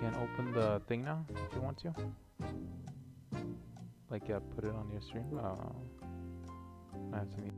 can open the thing now if you want to. Like, put it on your stream. I have to mute.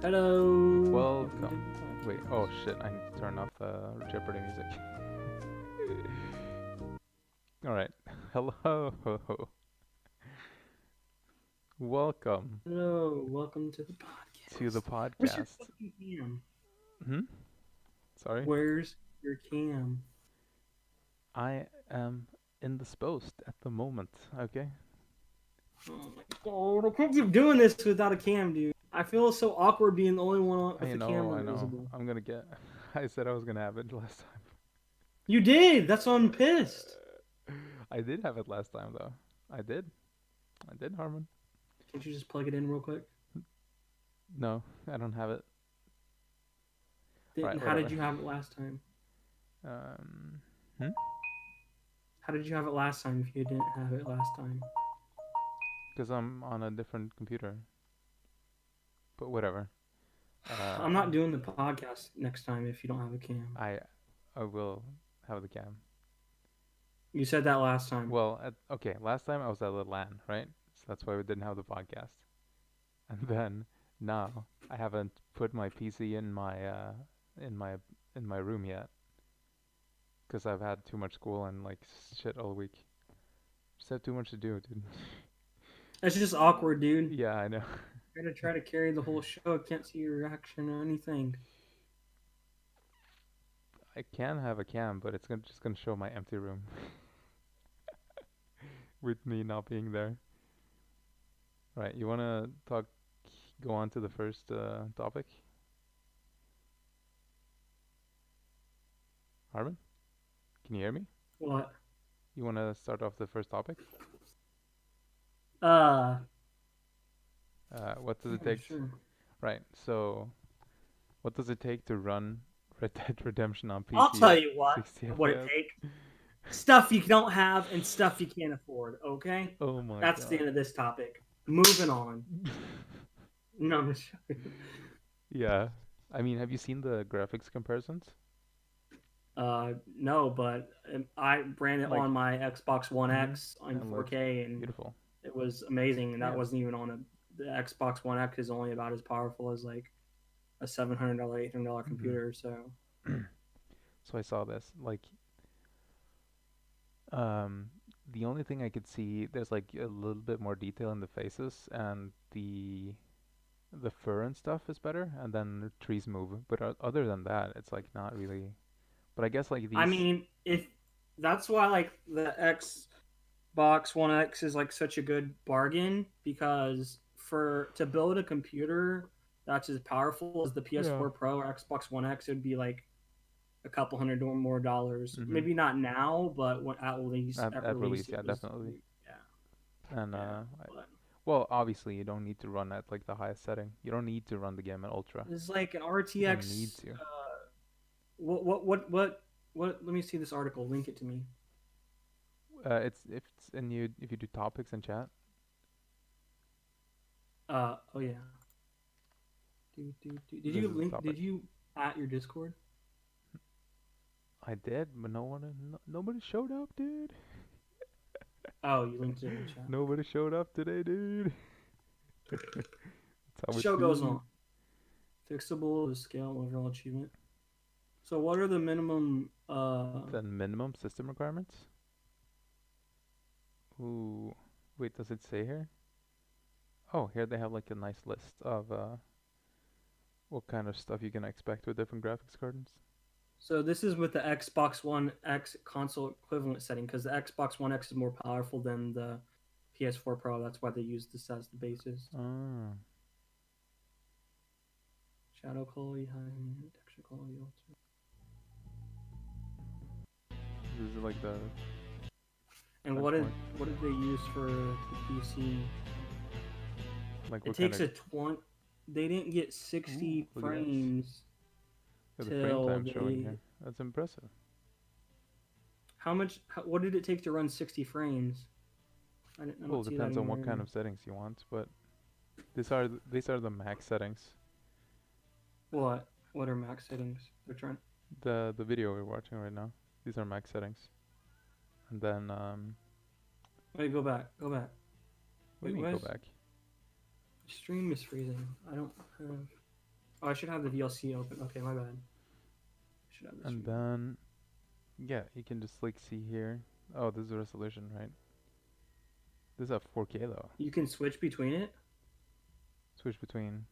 Hello. Welcome. Wait, oh shit, I need to turn off the Jeopardy music. Alright. Hello. Welcome Hello. Welcome to the podcast. to the Where's your podcast. fucking cam? Sorry? Where's your cam? I am indisposed at the moment, okay? Oh my god! I can't keep doing this without a cam, dude. I feel so awkward being the only one with I the know. camera visible. I'm gonna get. I said I was gonna have it last time. You did. That's why I'm pissed. I did have it last time though. I did, Harmon. Can't you just plug it in real quick? No, I don't have it. Right, How whatever. did you have it last time? Hmm? How did you have it last time if you didn't have it last time? Because I'm on a different computer. But whatever. I'm not doing the podcast next time if you don't have a cam. I will have the cam. You said that last time. Well, okay, last time I was at the LAN, right? So that's why we didn't have the podcast. And then now I haven't put my PC in my room yet. Because I've had too much school and like shit all week. Just have too much to do, dude. That's just awkward, dude. Yeah, I know. I'm gonna try to carry the whole show. I can't see your reaction or anything. I can have a cam, but it's just gonna show my empty room. With me not being there. Right, you wanna go on to the first topic? Harmon? Can you hear me? What? You wanna start off the first topic? What does it take? Sure. Right, so what does it take to run Red Dead Redemption on PC? I'll tell you what. 60 What FPS? it take. Stuff you don't have and stuff you can't afford. Okay. Oh my That's god. the end of this topic. Moving on. No, I'm just joking. Yeah, I mean, have you seen the graphics comparisons? No, but I ran it Like- on my Xbox One Mhm. X on And looks 4K, and Beautiful. it was amazing. And that Yeah. wasn't even on the Xbox One X is only about as powerful as like a $700, $800 computer. So So I saw this. Like, the only thing I could see, there's like a little bit more detail in the faces, and the fur and stuff is better, and then the trees move. But other than that, it's like not really. But I guess like these. I mean, if that's why like the Xbox One X is like such a good bargain, because to build a computer that's as powerful as the PS4 Pro or Xbox One X, it would be like a couple $100 or more dollars. Mhm. Maybe not now, but when at release, At release, it yeah, was- definitely. Yeah. And But well, obviously you don't need to run at like the highest setting. You don't need to run the game at ultra. it's like an You RTX. don't need to. What? Let me see this article. Link it to me. If you do topics in chat. Oh yeah. Did This you is the link? topic. Did you at your Discord? I did, but nobody showed up, dude. Oh, you linked it in the chat. Nobody showed up today, dude. That's how it Show goes feels. on. Fixable is scale overall achievement. So what are the minimum? Then minimum system requirements. Ooh, wait, does it say here? Oh, here they have like a nice list of what kind of stuff you can expect with different graphics cards. So this is with the Xbox One X console equivalent setting, because the Xbox One X is more powerful than the PS4 Pro. That's why they use this as the basis. Ah. Shadow quality, high, texture quality, ultra. This is like the. And what did they use for the PC? Like It what takes kind a 20. They didn't get 60 Ooh, look at this. frames. of the frame till time showing they- here. That's impressive. What did it take to run 60 frames? I don't Well, it see that depends on what anywhere. kind of settings you want, but these are the max settings. What are max settings? They're trying. The video we're watching right now. These are max settings. And then Wait, go back. Go back. what do you Wait, mean where's- go back? Stream is freezing. I don't have. Oh, I should have the VLC open. Okay, my bad. I should have the And stream open. then yeah, you can just like see here. Oh, this is the resolution, right? This is at 4K though. You can switch between it. Switch between.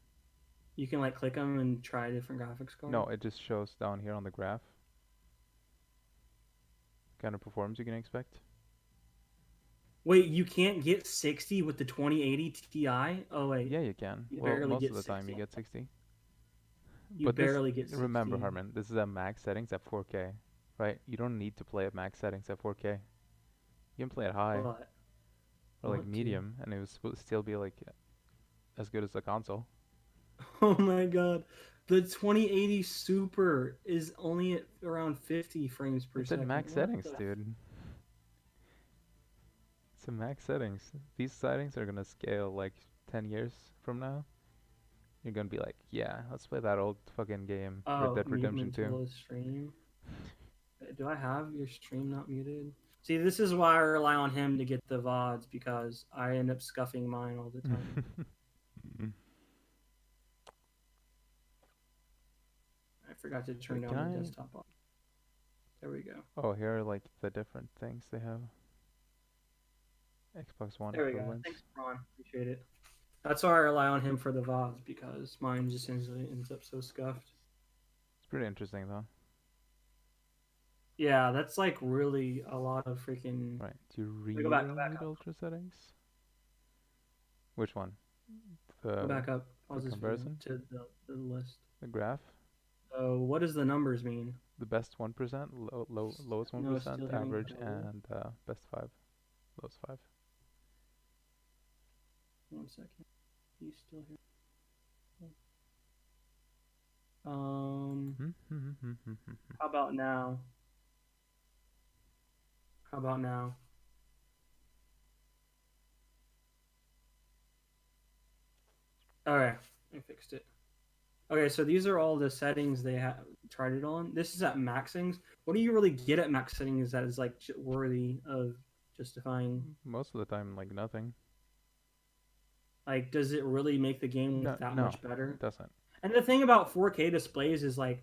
You can like click them and try a different graphics card. No, it just shows down here on the graph kind of performance you can expect. Wait, you can't get 60 with the 2080 Ti? Oh wait, Yeah, you can. you Well, barely most get of the time you 60. get 60. You But this, barely get remember, 60. Harmon, this is at max settings at 4K, right? You don't need to play at max settings at 4K. You can play at high But or like want to. medium, and it would still be like as good as the console. Oh my god. The 2080 Super is only at around 50 frames per It's at second. max What settings, the? dude. It's at max settings. These settings are gonna scale like 10 years from now. You're gonna be like, yeah, let's play that old fucking game, Red Oh, Dead mute Redemption 2. mentula stream. Do I have your stream not muted? See, this is why I rely on him to get the VODs because I end up scuffing mine all the time. I forgot to turn Wait, can down the I? desktop on. There we go. Oh, here are like the different things they have. Xbox One There we go. equivalents. Thanks, Ron. Appreciate it. That's why I rely on him for the VODs because mine just ends up so scuffed. It's pretty interesting though. Yeah, that's like really a lot of freaking. Right. Do you Wait, really go back need up. ultra settings? Which one? Go The back up. the Pause this video comparison? to the list. The graph? So, what does the numbers mean? The best 1%, lowest No, it's 1%, still hearing average, hello. and best 5, lowest 5. 1 second. You still hear? How about now? How about now? Alright, I fixed it. Okay, so these are all the settings they have tried it on. This is at max settings. What do you really get at max settings that is like worthy of justifying? Most of the time, like nothing. Like, does it really make the game No, look that no, much better? it doesn't. And the thing about 4K displays is like,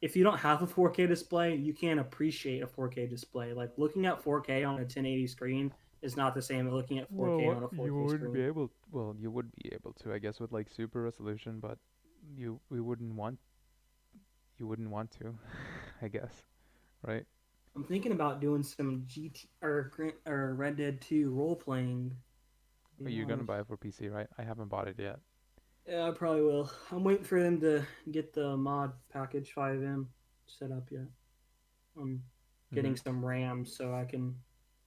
if you don't have a 4K display, you can't appreciate a 4K display. Like looking at 4K on a 1080 screen is not the same as looking at 4K Well, on a you 4K wouldn't be screen. able. Well, you would be able to, I guess, with like super resolution, but we wouldn't want. You wouldn't want to, I guess, right? I'm thinking about doing some GT or Red Dead 2 role playing. Are you gonna buy it for PC, right? I haven't bought it yet. Yeah, I probably will. I'm waiting for them to get the mod package 5M set up yet. I'm getting some RAM so I can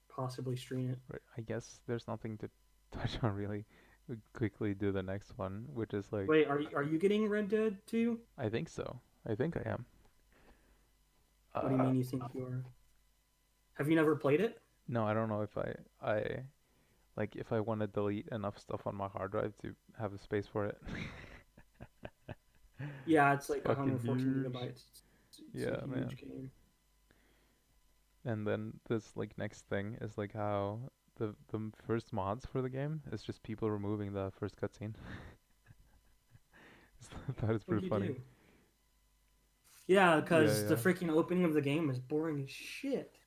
possibly stream it. Right. I guess there's nothing to touch on really. We quickly do the next one, which is like. Wait, are you getting Red Dead 2? I think so. I think I am. What do you mean you think you are? Have you never played it? No, I don't know if I like if I want to delete enough stuff on my hard drive to have a space for it. Yeah, it's It's like fucking 114 huge. gigabytes. It's Yeah, a man. huge game. And then this like next thing is like how the first mods for the game is just people removing the first cutscene. That is What pretty do you funny. do? Yeah, Yeah, because the yeah. freaking opening of the game is boring as shit.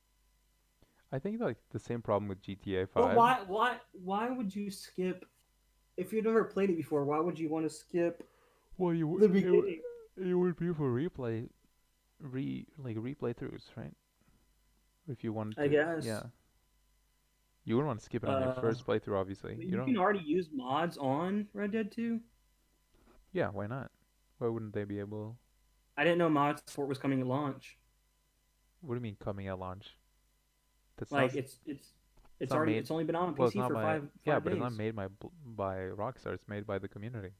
I think like the same problem with GTA But 5. why would you skip if you've never played it before? Why would you want to skip Well, the beginning? it would be for replay throughs, right? If you wanted I to, guess. yeah. You wouldn't want to skip it on your Uh, first playthrough, obviously. You you don't. can already use mods on Red Dead 2. Yeah, why not? Why wouldn't they be able? I didn't know mod support was coming at launch. What do you mean coming at launch? That's not. Like It's it's not already made. it's only been on Well, it's PC not for by. five Yeah, five but it's not days. made by Rockstar. It's made by the community.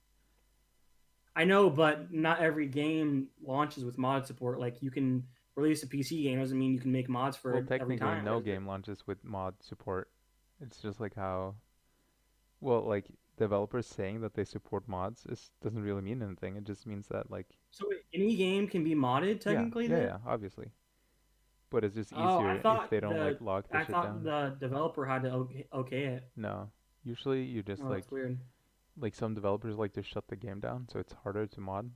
I know, but not every game launches with mod support. Like you can release a PC game doesn't mean you can make mods for Well, it every technically, time, no does it? game launches with mod support. It's just like how. Well, like developers saying that they support mods is doesn't really mean anything. It just means that like. So any game can be modded Yeah, technically yeah, then? yeah, obviously. But it's just Oh, easier if they don't like lock the I shit thought down. the developer had to okay it. No. Usually you just Oh, that's weird. like some developers like to shut the game down, so it's harder to mod.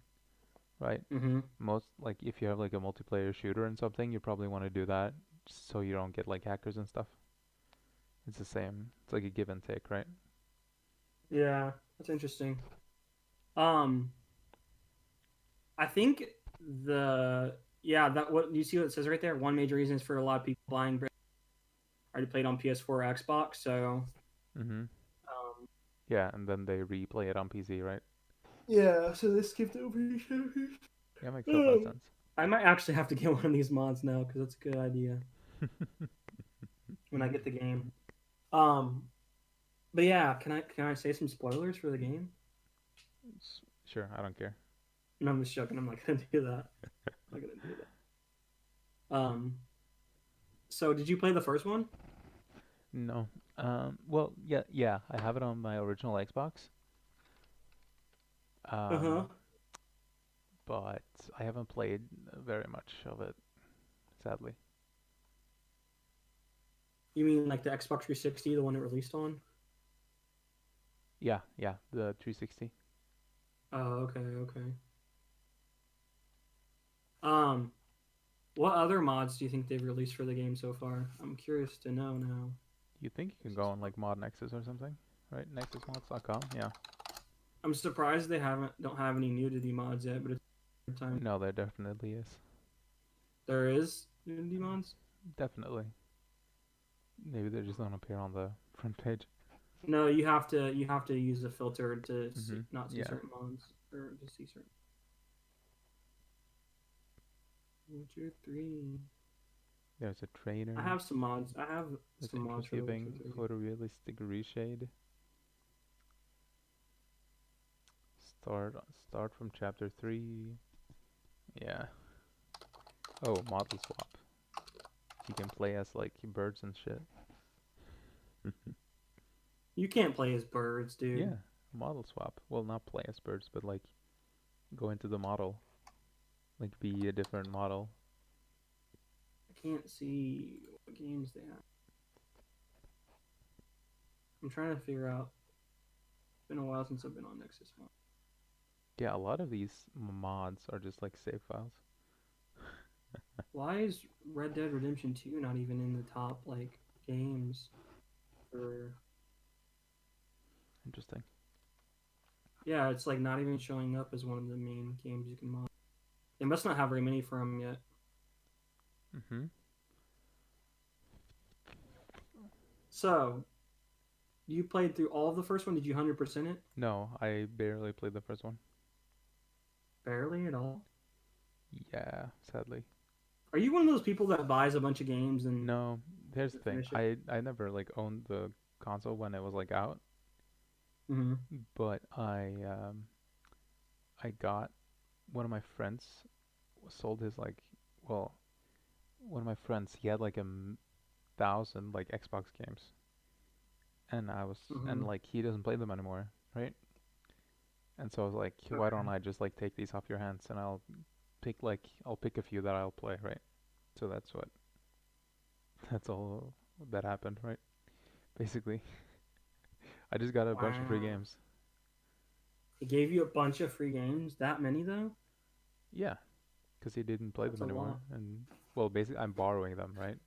right? Mm-hmm. Most like if you have like a multiplayer shooter and something, you probably want to do that so you don't get like hackers and stuff. It's the same. It's like a give and take, right? Yeah, that's interesting. Um, I think the yeah that what you see what it says right there. One major reason is for a lot of people buying already played on PS4 or Xbox. So Mhm. um, Yeah, and then they replay it on PC, right? yeah, so they skipped over each other. Yeah, makes a lot of sense. I might actually have to get one of these mods now because that's a good idea when I get the game. Um, but yeah, can I say some spoilers for the game? Sure, I don't care. No, I'm just joking. I'm not gonna do that. I'm not gonna do that. So did you play the first one? No. Well, yeah, I have it on my original Xbox. Uh huh. Um, but I haven't played very much of it, sadly. You mean like the Xbox 360, the one it released on? Yeah, the 360. Oh, okay, okay. Um, what other mods do you think they've released for the game so far? I'm curious to know now. You think you This can go is on fun. like Mod Nexus or something, right? Nexusmods.com. Yeah. I'm surprised they don't have any nudity mods yet, but it's a good time. No, there definitely is. There is nudity mods. Definitely. Maybe they just don't appear on the front page. No, you have to use a filter to Mhm. not see Yeah. certain mods or to see certain. Witcher 3. There's a I trainer. have some mods. I have There's some mods for The Witcher interleaving 3. photorealistic reshade. Start start from chapter 3. Yeah. Oh, model swap. You can play as like birds and shit. You can't play as birds, dude. Yeah, model swap. Well, not play as birds, but like go into the model, like be a different model. I can't see what games they have. I'm trying to figure out. It's been a while since I've been on Nexus Mod. Yeah, a lot of these mods are just like save files. Why is Red Dead Redemption 2 not even in the top like games for Interesting. yeah, it's like not even showing up as one of the main games you can mod. They must not have very many for them yet. Mhm. So, you played through all of the first one? Did you 100% it? No, I barely played the first one. Barely at all. Yeah, sadly. Are you one of those people that buys a bunch of games and No, here's the doesn't thing. finish it? I never like owned the console when it was like out, Mm-hmm. but I got one of my friends sold his like well one of my friends he had like thousand like Xbox games, and Mm-hmm. like he doesn't play them anymore, right? And so I was like, why don't Okay. I just like take these off your hands and I'll pick a few that I'll play, right? So that's all that happened, right? Basically, I just got a bunch of free Wow. games. He gave you a bunch of free games. That many though? Yeah, because he didn't play That's them a anymore, lot. and well, basically I'm borrowing them, right?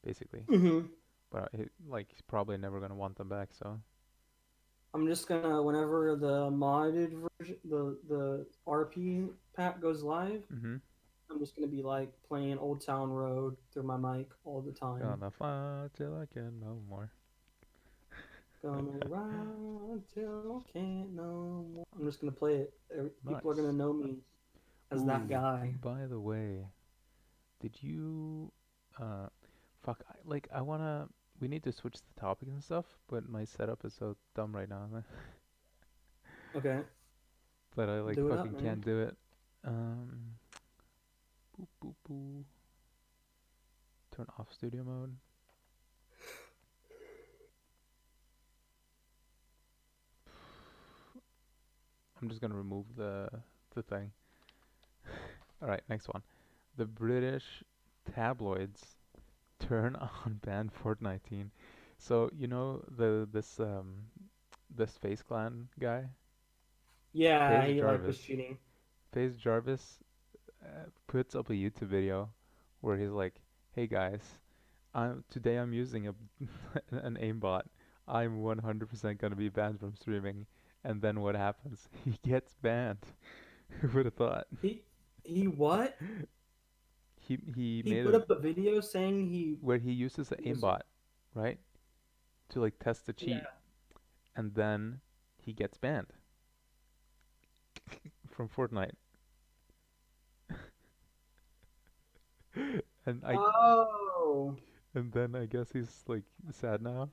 Basically, Mm-hmm. but like he's probably never gonna want them back, so. I'm just gonna whenever the modded version, the RP pack goes live, Mhm. I'm just gonna be like playing Old Town Road through my mic all the time. Gonna fly till I can no more. Gonna ride till I can't no more. I'm just gonna play it. People are gonna Nice. know me as that Ooh, guy. by the way, did you uh fuck I wanna we need to switch the topic and stuff, but my setup is so dumb right now. Okay, But I like do it up, fucking man. can't do it. Um boop boop boo. Turn off studio mode. I'm just gonna remove the thing. Alright, next one. The British tabloids turn on ban Fortnite. So you know this Face Clan guy, Yeah, Taser he like was Jarvis. cheating. Faze Jarvis puts up a YouTube video where he's like, "Hey guys, today I'm using a an aimbot. I'm 100% gonna be banned from streaming." And then what happens? He gets banned. Who would have thought? He what? He He made put a up a video saying he where he uses an was aimbot, right, to like test the cheat, yeah. and then he gets banned from Fortnite. And I Oh. and then I guess he's like sad now.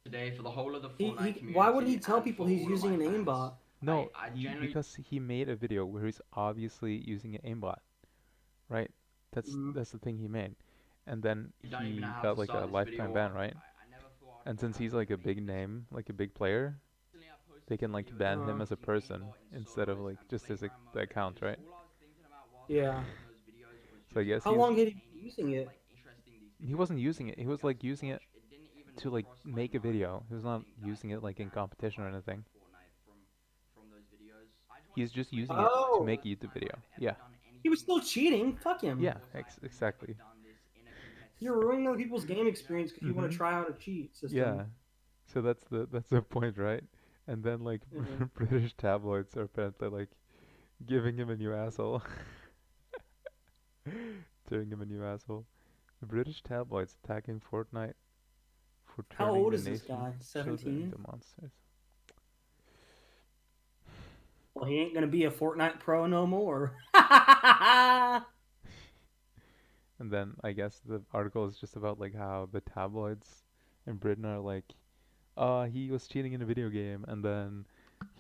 Today for the whole of the Fortnite He community. why would he tell And people for he's all of using an my fans. aimbot? No, I he generally because he made a video where he's obviously using an aimbot, right? Mm. That's the thing he made, and then don't even know he how got to like a start this lifetime video ban, off. right? I never thought And since Fortnite he's would like a make big this. name, like a big player, Recently, I posted they can some like videos ban of him me as a using the person aimbot in instead of solos like and just his playground the mode, account, and right? all I was thinking about whilst Yeah. watching those videos was So I just guess How he's long had he been entertaining using and it? like interesting these he videos wasn't were using for it. He you was guys like to using it watch. It didn't even to like cross my make a mind video. He was to not think guys using could it be like in banned from competition or playing anything. Fortnite from those videos. I just He's wanted to just play using for it the to first Oh. make a time YouTube video. I've ever Yeah, done He was anything still like cheating. this, Fuck and him. yeah, it feels like I've never exactly. done this in a competitive You're ruining other people's game experience because you want to Mhm. try out a cheat Yeah. system. So that's the point, right? And then like Yeah. British tabloids are apparently like giving him a new asshole, turning him a new asshole. The British tabloids attacking Fortnite for How turning old the is this nation's guy? children 17? into monsters. Well, he ain't gonna be a Fortnite pro no more. And then I guess the article is just about like how the tabloids in Britain are like, he was cheating in a video game, and then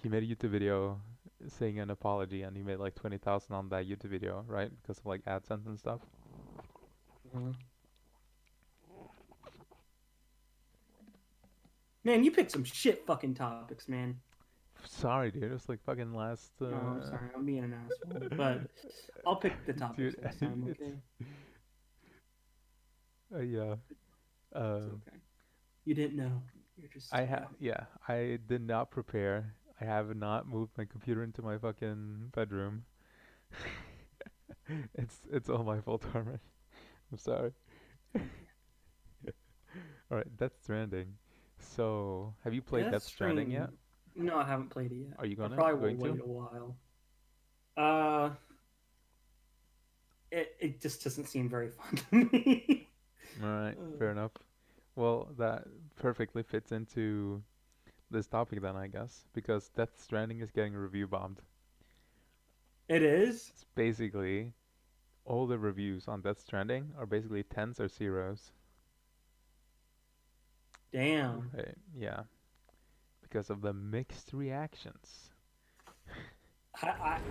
he made a YouTube video saying an apology, and he made like 20,000 on that YouTube video, right? Because of like AdSense and stuff. Man, you picked some shit fucking topics, man. Sorry, dude. It was like fucking last. No, I'm sorry, I'm being an asshole, but I'll pick the topics Dude, next time, it's okay? yeah. It's okay. You didn't know. You're just Yeah. I did not prepare. I have not moved my computer into my fucking bedroom. It's all my fault, Armin. I'm sorry. All right, Death Stranding. So, have you played Death Stranding yet? No, I haven't played it yet. Are you I going probably will to? wait a while. Uh, it just doesn't seem very fun to me. All right, fair enough. Well, that perfectly fits into this topic then, I guess, because Death Stranding is getting review bombed. It is? It's basically all the reviews on Death Stranding are basically tens or zeros. Damn. Right, yeah. Because of the mixed reactions.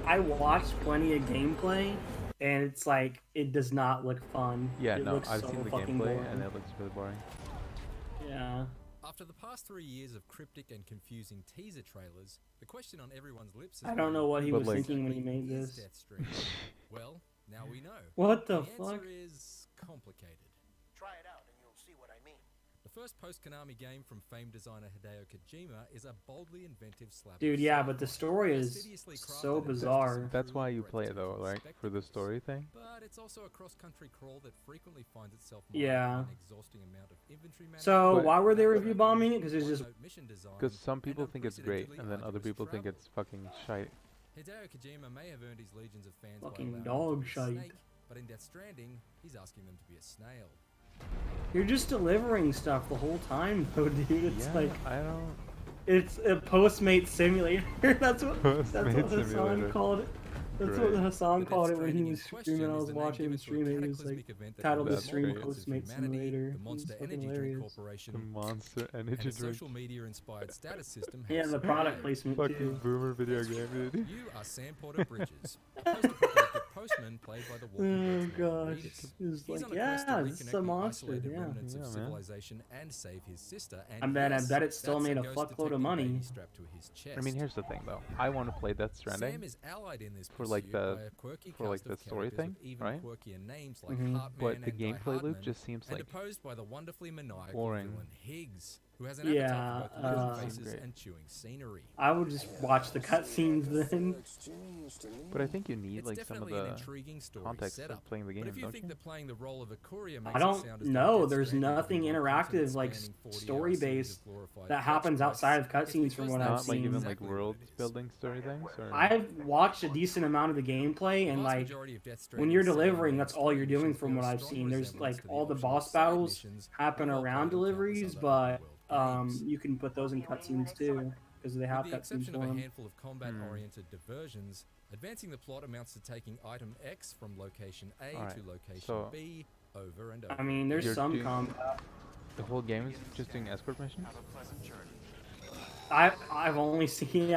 I watched plenty of gameplay, and it's like it does not look fun. Yeah, it no, looks I've so seen the fucking gameplay boring. and it looks really boring. Yeah. After the past 3 years of cryptic and confusing teaser trailers, the question on everyone's lips is I don't know what he But, was like- thinking when he made is this. Death Stranding? Well, now we know. What the The fuck? answer is complicated. Try it out and you'll see what I mean. The first post-Konami game from famed designer Hideo Kojima is a boldly inventive slap. Dude, of yeah, sci-fi, but the story is fastidiously crafted so and bizarre. That's why you play it breathtaking though, right? For the spectacles. story thing? But it's also a cross-country crawl that frequently finds itself Yeah. mired in an exhausting amount of inventory management. So But- why were they review bombing it? Because it's just one-note mission design, Because some and people think it's great, and then other unprecedentedly people think arduous it's fucking shite. Hideo Kojima may have earned his legions of fans Fucking by allowing dog him to be a shite. snake, but in Death Stranding, he's asking them to be a snail. you're just delivering stuff the whole time, though, dude. It's Yeah, like I don't. it's a Postmate simulator. that's what Postmate Hassan simulator. called it. That's Great. what Hassan The called Death it when he Stranding was in question streaming. I is was the name watching him given to a stream it. He was like cataclysmic event that titled the That's stream great. Postmate humanity, Simulator. the It was Monster fucking Energy Drink hilarious. The Corporation, Monster and Energy a Drink. social media-inspired status system Yeah, has the product survived. placement Fucking too. boomer video game, dude. You are Sam Porter Bridges, a post-apocalyptic postman played by the Walking Oh Dead's Norman gosh, Reedus. it was He's like on a quest to yeah, this is reconnect a the monster. isolated Yeah. remnants of Yeah, man. civilization and save his sister. And I bet yes, it still that's made a ghost fuckload of detective money. baby strapped to his chest. I mean, here's the thing though. I want to play Death Stranding. Sam is allied in this for, like, pursuit the- by a quirky for, like, cast of the story characters thing, with even right? quirkier names like Mhm. Heartman But the and Die gameplay loop Hardman, just seems and like opposed by the wonderfully maniacal boring. villain Higgs. who has an appetite for both licking Yeah, faces Great. and chewing scenery. I would just watch the cutscenes then. But I think you need It's like some of definitely an the intriguing story context setup. of playing the game, But if you don't think you? that playing the role of a courier makes I it don't sound as though know. Death There's Stranding nothing can be a content interactive, like spanning 40-hour story series based, of glorified that fetch happens quests, outside of it's cutscenes from because what they I've Not like seen. even like exactly what world it is. building story things, or I've watched a decent amount of the gameplay, The and vast like majority of Death when Stranding's you're setting delivering, main that's all story you're doing missions from bear what a I've strong seen. There's resemblance like to the all the optional boss side battles missions happen we've all around played in countless deliveries, other but open-world games. you can put those in cutscenes too because they have With the cutscenes exception for of a them. handful of combat-oriented diversions, advancing the plot amounts to taking item X from location A Alright, to location so- B over and over. I mean, there's You're some doing- combat. the whole game is just doing escort missions. I've only seen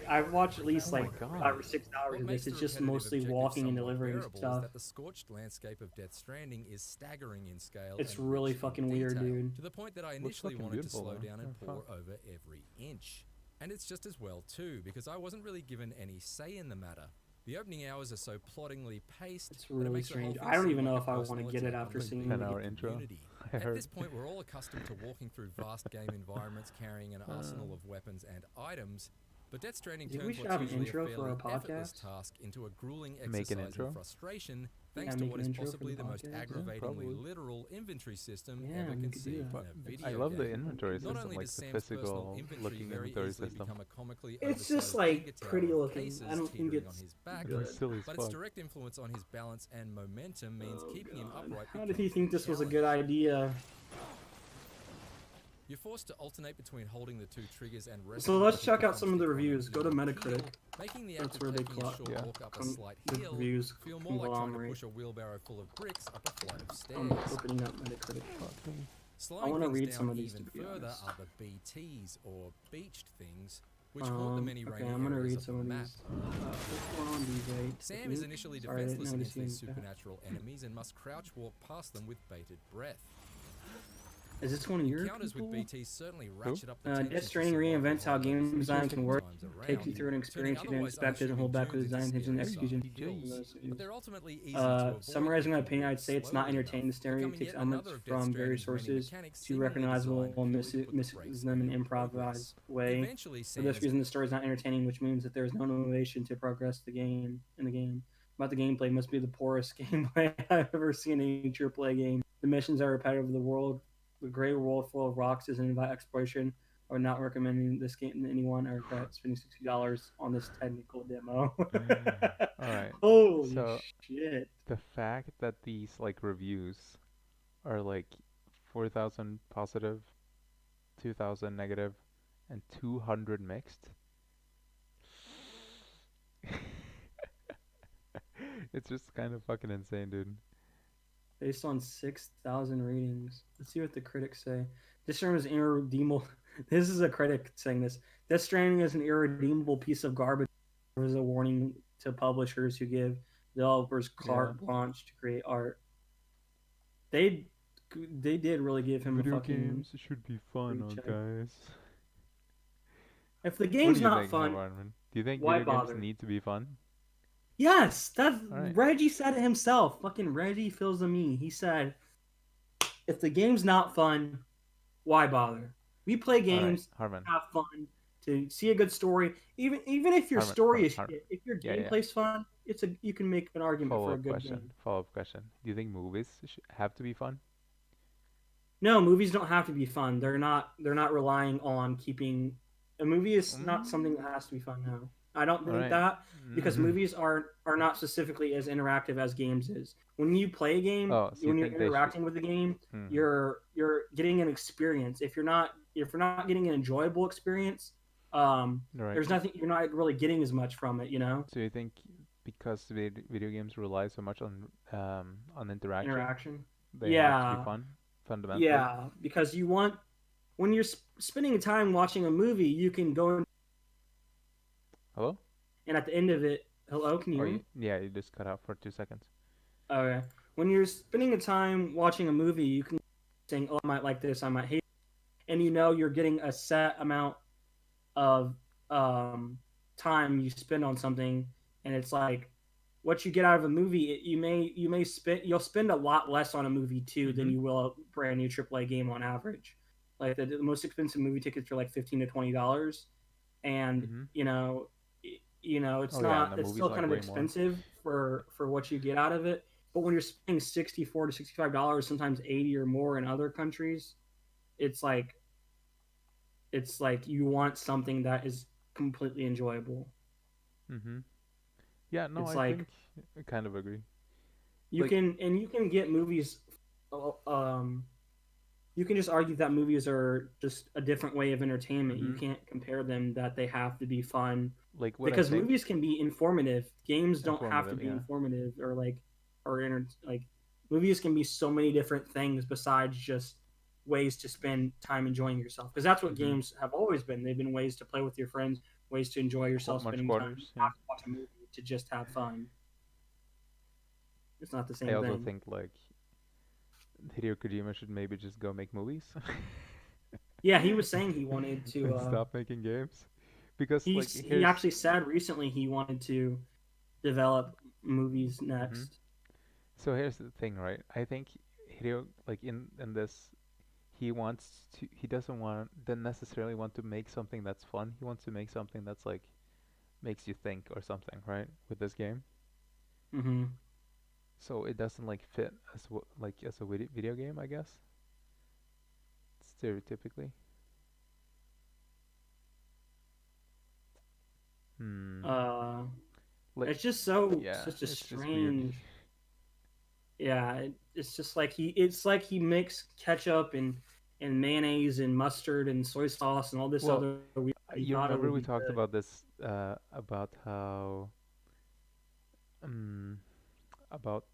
I've watched at least Oh my like God. 5 or 6 hours What of makes this. the It's just repetitive mostly objective walking and somewhat delivering bearable is stuff. that the scorched landscape of Death Stranding is staggering in scale. It's and really rich in fucking weird, detail, dude. To the point that I Looks initially fucking wanted to beautiful, slow though. down and Yeah, pore fuck. over every inch. And it's just as well too, because I wasn't really given any say in the matter. The opening hours are so plottingly paced. It's that it really makes the whole strange. thing I don't seem even know like a if I want personal to get it attack on after the seeing video 10-hour game intro. community. I At heard. this point, we're all accustomed to walking through vast game environments carrying an arsenal of weapons and items. But Death Stranding Do you think we turns should what's have an usually a intro for fairly our effortless podcast? task into a grueling Make an exercise intro? in frustration, thanks to make what an is intro for possibly the the most podcast? Yeah, aggravatingly probably. literal inventory system Yeah, ever we could do conceived in that. a video I love the game. inventory Not system, only like does the Sam's personal physical inventory looking very inventory easily system. become a comically It's just oversized like Giga tower pretty of looking. cases I don't think teetering on it's his back, good. Silly as but its fuck. direct influence on his balance and momentum means Oh, keeping him God. upright. How did he becomes think this was a good challenge. idea? You're forced to alternate between holding the two triggers and resting So let's until check out some of the thumbstick reviews. Go to on a Metacritic. keel, making the That's act of where they taking a short Yeah. walk up a come- slight the hill reviews feel more like trying to conglomerate. push a wheelbarrow full of bricks up a flight of I'm stairs. opening up Metacritic. Slowing wanna things read down some of these, even to be further honest. are the BTs, or beached things, which haunt the many Okay, rainy I'm gonna areas read of some the of map. these. What's going on, DJ? Sam is initially Sorry, I didn't defenseless notice against these you. supernatural enemies and must crouch walk past them with bated breath. Is this one of your Encounters with people? BTs certainly ratchet up the tension Death for Stranding survival reinvents how while game those design interesting can work. times around, Takes you through an turning experience you didn't otherwise expect and hold back with unassuming design dunes intention and into scary execution. sights. DJs. But they're ultimately easy to avoid Summarizing my if you opinion, walk I'd say it's not slowly entertaining. enough, The story becoming takes yet elements another of Death from various Stranding's many sources mechanics to seemingly recognizable designed and purely to put the misses brakes them on in your improvised progress. way. Eventually, For this Sam's reason, the story is not entertaining, which means that there is no motivation to progress the game in the game. But the gameplay must be the poorest gameplay I've ever seen in a AAA game. The missions are repetitive. The great world full of rocks doesn't invite exploration. I would not recommend this game to anyone or regret spending $60 on this technical demo. Alright, Holy so- shit. The fact that these like reviews are like 4,000 positive, 2,000 negative, and 200 mixed. It's just kind of fucking insane, dude. Based on 6,000 ratings. Let's see what the critics say. This Stranding is irredeemable. This is a critic saying this. Death Stranding is an irredeemable piece of garbage. There is a warning to publishers who give developers carte blanche to create art. They did really give him Video a fucking. games should be fun, recheck. guys. If the What game's do you not think, fun, Norman? Do you think why video bother? games need to be fun? yes, that's Alright. Reggie said it himself. Fucking Reggie fills the me. He said, if the game's not fun, why bother? We play games, Alright, Harman. have fun, to see a good story. Even if your Harman, story is Harman. shit, if your Yeah, yeah. gameplay's fun, you can make an argument for a Follow-up good question. game. Follow-up question. Do you think movies have to be fun? No, movies don't have to be fun. They're not relying on keeping a movie is not something that has to be fun now. I don't think Alright. that because Mhm. movies are not specifically as interactive as games is. When you play a game, Oh, so you when you're think they should- interacting with the game, Mhm. you're getting an experience. If you're not getting an enjoyable experience, Right. there's nothing. You're not really getting as much from it. You know, So you think because video games rely so much on interaction, they have to Yeah. be fun fundamentally? Yeah, because when you're spending time watching a movie, you can go in, Hello? and at the end of it, hello, can you Or hear me? yeah, you just cut out for 2 seconds. Okay. When you're spending the time watching a movie, you can saying, "Oh, I might like this, I might hate," it. And you're getting a set amount of time you spend on something, and it's like what you get out of a movie. You'll spend a lot less on a movie too than Mhm. you will a brand new AAA game on average. Like the most expensive movie tickets are like $15 to $20, and Mhm. it's Oh yeah, and not. the It's movies still like kind of way more. expensive for what you get out of it. But when you're spending $64 to $65, sometimes 80 or more in other countries, it's like you want something that is completely enjoyable. Mhm. Yeah, no, It's I like think I kind of agree. you Like, can get movies. uh, Um, you can just argue that movies are just a different way of entertainment. You mhm. can't compare them that they have to be fun Like what I because think movies can be informative. Games don't have to informative, be yeah. informative like movies can be so many different things besides just ways to spend time enjoying yourself because that's what Mhm. games have always been. They've been ways to play with your friends, ways to enjoy yourself Much spending time. You quarters, yeah. have to watch a movie to just have fun. It's not the I same also thing. think like Hideo Kojima should maybe just go make movies Yeah, he was saying he wanted to. and stop making games. Because like He here's actually said recently he wanted to develop movies mhm. next. So here's the thing, right? I think Hideo like in this he doesn't want doesn't necessarily want to make something that's fun. He wants to make something that's like makes you think or something, right? With this game. Hmm. So it doesn't like fit as like as a video game, I guess. Stereotypically. Hmm. Uh, Like it's just so yeah, such a it's just weird. strange. Yeah, it's just like it's like he makes ketchup and mayonnaise and mustard and soy sauce and all this Well, other weird. He you thought it remember would we be talked good. about this about how um about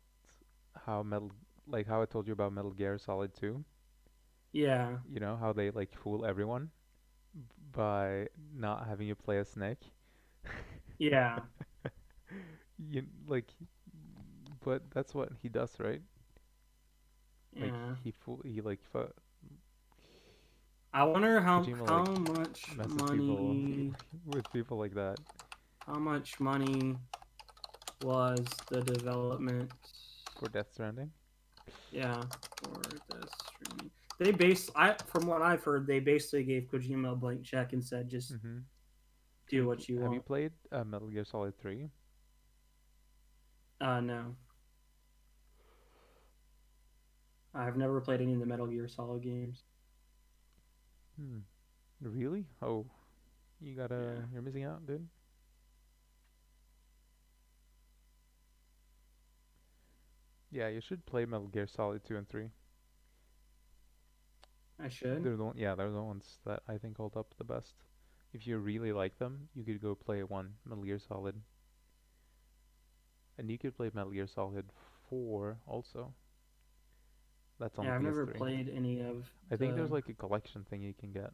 how metal like how I told you about Metal Gear Solid 2. Yeah, You know how they like fool everyone by not having you play as Snake. yeah, You like, but that's what he does, right? Like yeah. he like I wonder Kojima how like much messes people money with people like that. how much money was the development. For Death Stranding. Yeah, for this streaming. From what I've heard, they basically gave Kojima a blank check and said, just Mm-hmm. do what you Have you want. played Metal Gear Solid 3? No, I've never played any of the Metal Gear Solid games. Hmm. Really? Oh, Yeah, you're missing out, dude. Yeah, you should play Metal Gear Solid 2 and 3. I should. They're the ones that I think hold up the best. If you really like them, you could go play one Metal Gear Solid, and you could play Metal Gear Solid 4 also. That's on the Yeah, I've never PS3. played any of I think there's the. like a collection thing you can get.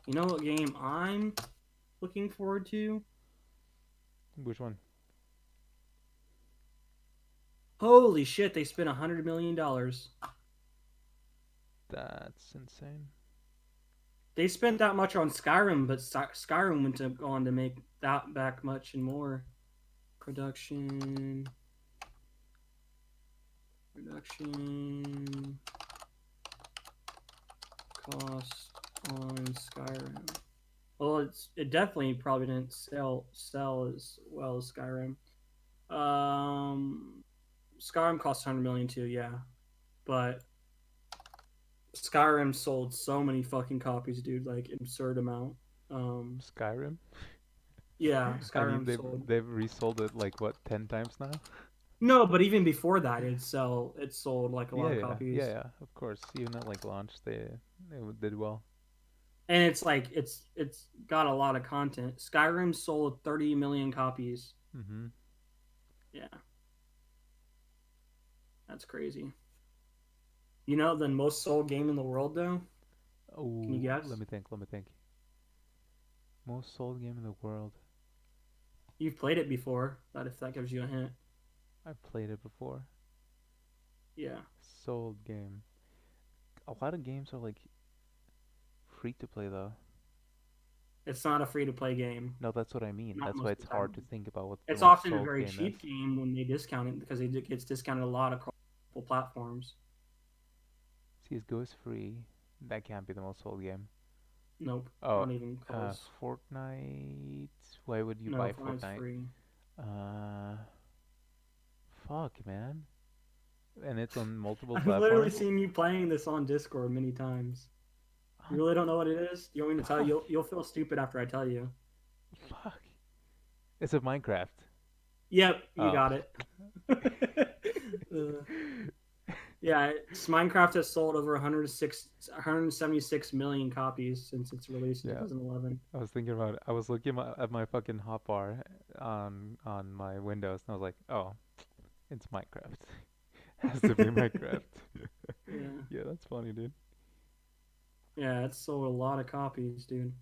You know what game I'm looking forward to? Which one? Holy shit! They spent $100 million. That's insane. They spent that much on Skyrim, but Skyrim went on to make that back much and more. Production cost on Skyrim. Well, it definitely probably didn't sell as well as Skyrim. Skyrim cost 100 million too, yeah, but Skyrim sold so many fucking copies, dude, like absurd amount. Um, Skyrim? yeah, I mean, Skyrim sold. they've resold it like what 10 times now? No, but even before that, it sold like a lot Yeah, of yeah, yeah, copies, yeah. Of course, even at like launch, did well. and it's like it's got a lot of content. Skyrim sold 30 million copies. Mm-hmm. Yeah, that's crazy. You know the most sold game in the world though? Can you Oh, guess? let me think. Most sold game in the world. You've played it before. That if that gives you a hint. I've played it before. Yeah. Sold game. A lot of games are like free to play though. It's not a free to play game. No, that's what I mean. Not That's most why of it's the hard to time. think about what the It's most often a sold very game is. cheap game when they discount it because it gets discounted a lot across multiple platforms. CS:GO is free. That can't be the most sold game. Nope, Oh, not even close. Fortnite. Why would you No, buy Fortnite's Fortnite? free. Uh, fuck, man. And it's on multiple I've literally platforms. seen you playing this on Discord many times. You really don't know what it is? You want me to tell you? You'll feel stupid after I tell you. Fuck. It's a Minecraft. Yep, you Oh. got it. Yeah, Minecraft has sold over 176 million copies since its release in Yeah. 2011. I was thinking about it. I was looking at my fucking hotbar on my Windows, and I was like, oh, it's Minecraft. Has to be Minecraft. Yeah. Yeah, that's funny, dude. Yeah, it's sold a lot of copies, dude.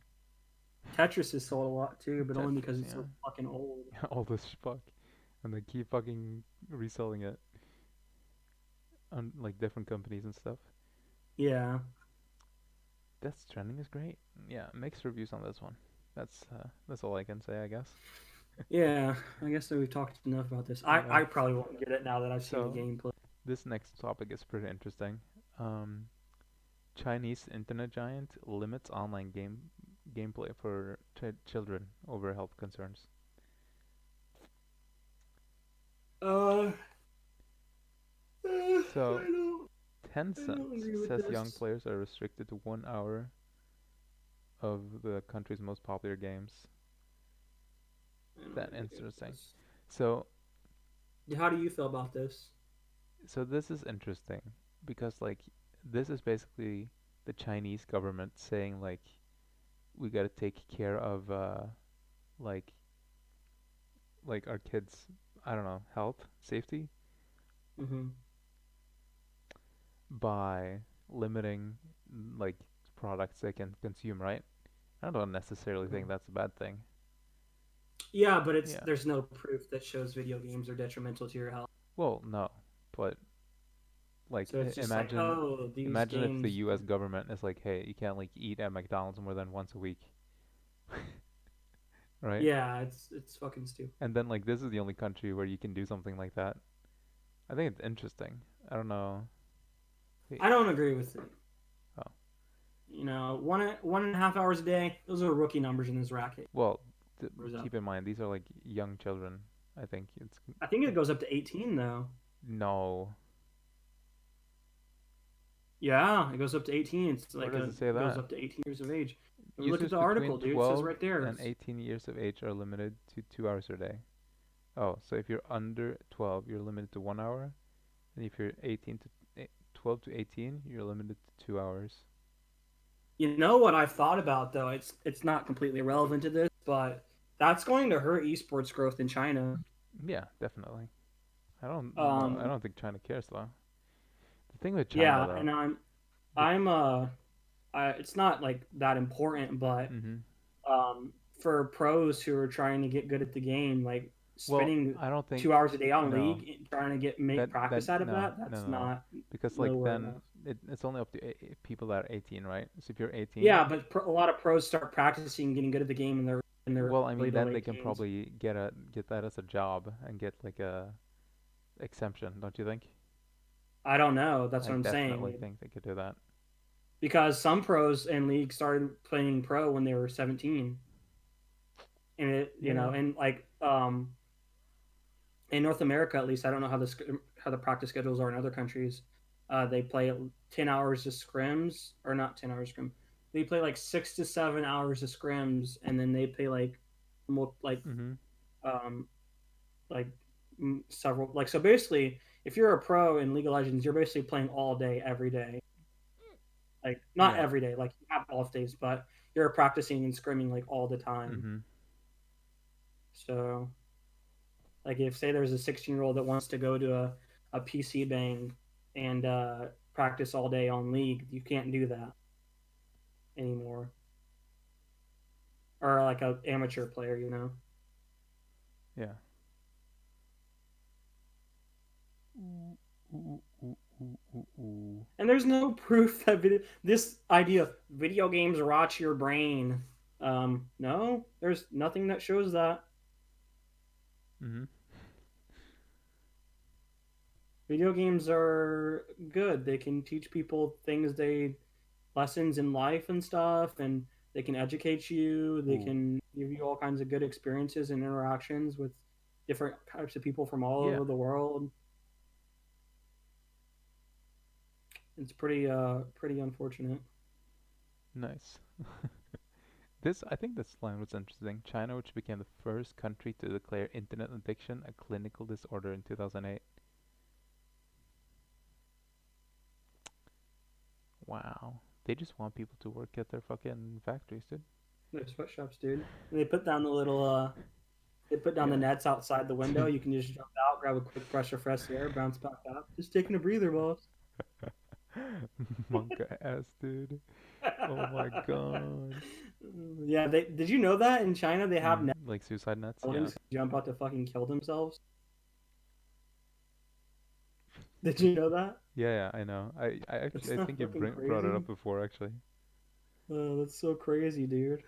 Tetris has sold a lot too, but only because Tetris, it's so yeah. fucking old. All this fuck, and they keep fucking reselling it on like different companies and stuff. Yeah. Death Stranding is great. Yeah, mixed reviews on this one. That's all I can say, I guess. Yeah, I guess that we've talked enough about this. Yeah. I probably won't get it now that I've seen So- the gameplay. This next topic is pretty interesting. Chinese internet giant limits online gameplay for children over health concerns. So, I don't Tencent agree with says young this. players are restricted to 1 hour of the country's most popular games. I don't That agree with interesting. this. So, How do you feel about this? this is interesting because like this is basically the Chinese government saying like we got to take care of like our kids, I don't know, health, safety Mm-hmm. by limiting like products they can consume, right? I don't necessarily think that's a bad thing. Yeah, but it's Yeah. there's no proof that shows video games are detrimental to your health. Well, no, but like So it's just imagine like, oh, these imagine games. if the U.S. government is like, hey, you can't like eat at McDonald's more than once a week, right? Yeah, it's fucking stupid. And then like this is the only country where you can do something like that. I think it's interesting. I don't know. I don't agree with it. Oh. You know, 1.5 hours a day. Those are rookie numbers in this racket. Well, Where's that? keep in mind these are like young children. I think it's I think it goes up to 18 though. no. Yeah, it goes up to 18. It's Where like does it say it goes that? up to 18 years of age. Look Users at the between article, dude. It says 12 right there. and 18 years of age are limited to 2 hours a day. Oh, so if you're under 12, you're limited to 1 hour, and if you're 12 to 18, you're limited to 2 hours. You know what I've thought about though? It's not completely relevant to this, but that's going to hurt esports growth in China. Yeah, definitely. I don't think China cares though. The thing with China Yeah, though. and it's not like that important, but Mm-hmm. for pros who are trying to get good at the game, like spending I don't think 2 hours a day on no. League and trying to make practice out of no, that, that's no. not Because like nowhere then enough. it's only up to people that are 18, right? So if you're 18, Yeah, but a lot of pros start practicing and getting good at the game in their well, I mean early to then late they can teens. probably get that as a job and get like a exemption, don't you think? I don't know. That's I what I'm definitely saying. think they could do that. Because some pros in League started playing pro when they were 17. And you know, Yeah. and like in North America at least, I don't know how the practice schedules are in other countries. They play 10 hours of scrims, or not 10 hours scrim. They play like 6 to 7 hours of scrims, and then they play like Mm-hmm. like several, like, so basically if you're a pro in League of Legends, you're basically playing all day every day. Like not Yeah. every day, like you have off days, but you're practicing and scrimming like all the time. Mm-hmm. So like if say there's a 16-year-old that wants to go to a PC bang and practice all day on League, you can't do that anymore. Or like a amateur player, you know. Yeah. Ooh. And there's no proof that this idea of video games rot your brain No, there's nothing that shows that. Mm-hmm. Video games are good. They can teach people lessons in life and stuff, and they can educate you. They Ooh. can give you all kinds of good experiences and interactions with different types of people from all Yeah. over the world. It's pretty unfortunate. Nice. I think this line was interesting. China, which became the first country to declare internet addiction a clinical disorder in 2008. Wow. They just want people to work at their fucking factories, dude. They're sweatshops, dude. And they put down the little they put down the Yeah. nets outside the window. You can just jump out, grab a quick breath of fresh air, bounce back up. Just taking a breather, boss. Monk ass, dude. Oh my god. Yeah, did you know that in China they have nets Like suicide nets? for Yeah. buildings to jump out to fucking kill themselves? Did you know that? Yeah, I know. I That's actually I not think you fucking brought it crazy. up before actually. Oh, that's so crazy, dude.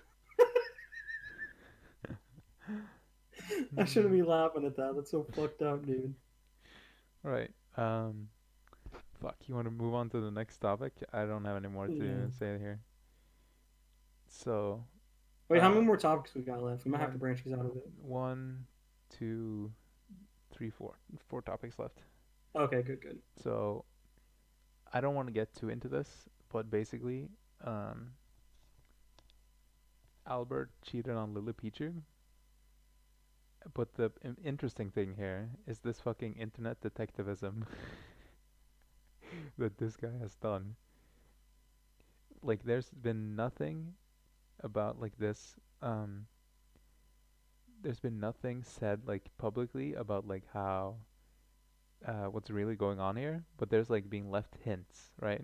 I shouldn't be laughing at that. That's so fucked up, dude. Right. Fuck. You want to move on to the next topic? I don't have any more Yeah. to say here. So, Wait, how many uh, more topics we got left? We might have to one, branch these out a bit. 1, 2, 3, 4. 4 topics left. Okay, good. So, I don't want to get too into this, but basically, Albert cheated on Lily Pichu. But the interesting thing here is this fucking internet detectivism that this guy has done. Like, there's been nothing about like this. There's been nothing said like publicly about like how what's really going on here, but there's like being left hints, right?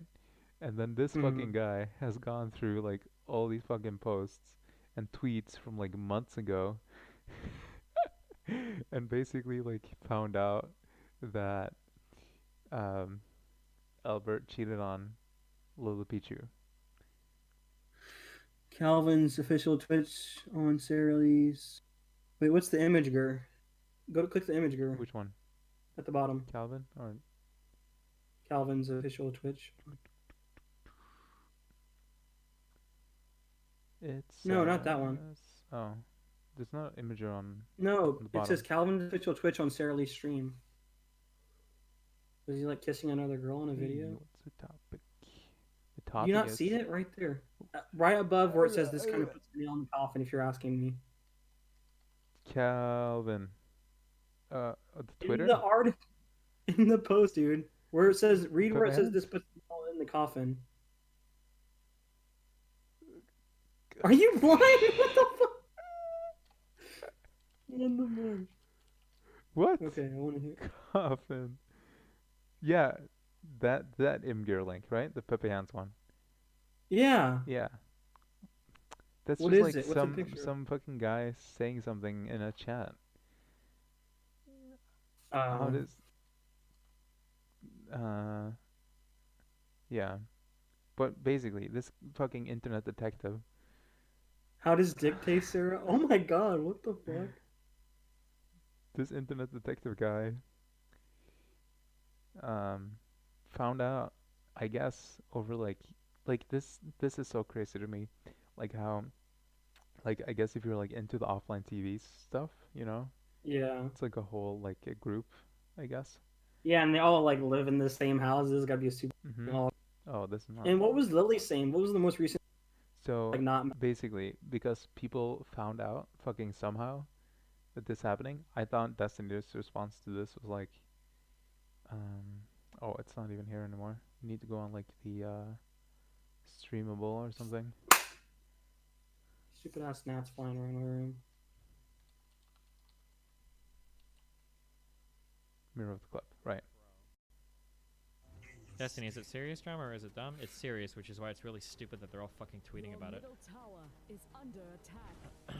And then this Mhm. fucking guy has gone through like all these fucking posts and tweets from like months ago and basically like found out that um, Albert cheated on Lil Pichu. Calvin's official Twitch on Sarah Lee's. Wait, what's the image, Gur? Go to click the image, Gur, Which one? at the bottom. Calvin? Or Calvin's official Twitch. it No, not that one. Oh, there's not an imager on No, the it bottom. says Calvin's official Twitch on Sarah Lee's stream. Was he like kissing another girl in a Hey, video? what's the topic? The Do topic you not is see it right there? Right above where it says this kind of puts the nail in the coffin, if you're asking me. Calvin. The In Twitter? the art, in the post, dude, where it says, read where it says Hands? this puts the nail in the coffin. Are you blind? What the fuck? What the fuck? What? Okay, I want to hear. Coffin. Yeah, that Imgur link, right? The Pepe Hands one. Yeah. Yeah. That's What just is like it? What's the picture? some fucking guy saying something in a chat. How does yeah. But basically, this fucking internet detective. How does dick taste, Sarah? Oh my god, what the fuck? This internet detective guy found out, I guess, over like this is so crazy to me, like how like I guess if you're like into the offline TV stuff, you know, Yeah. it's like a whole like a group, I guess. Yeah, and they all like live in the same houses. Gotta be a super. Mm-hmm. Oh, this is not. And what was Lily saying? What was the most recent? So Like not. basically, because people found out fucking somehow that this happening, I thought Destiny's response to this was like, oh, it's not even here anymore. You need to go on like the streamable or something. Stupid ass gnats flying around my room. Mirror of the clip, right? Destiny, is it serious drama or is it dumb? It's serious, which is why it's really stupid that they're all fucking tweeting about it. Middle tower is under attack.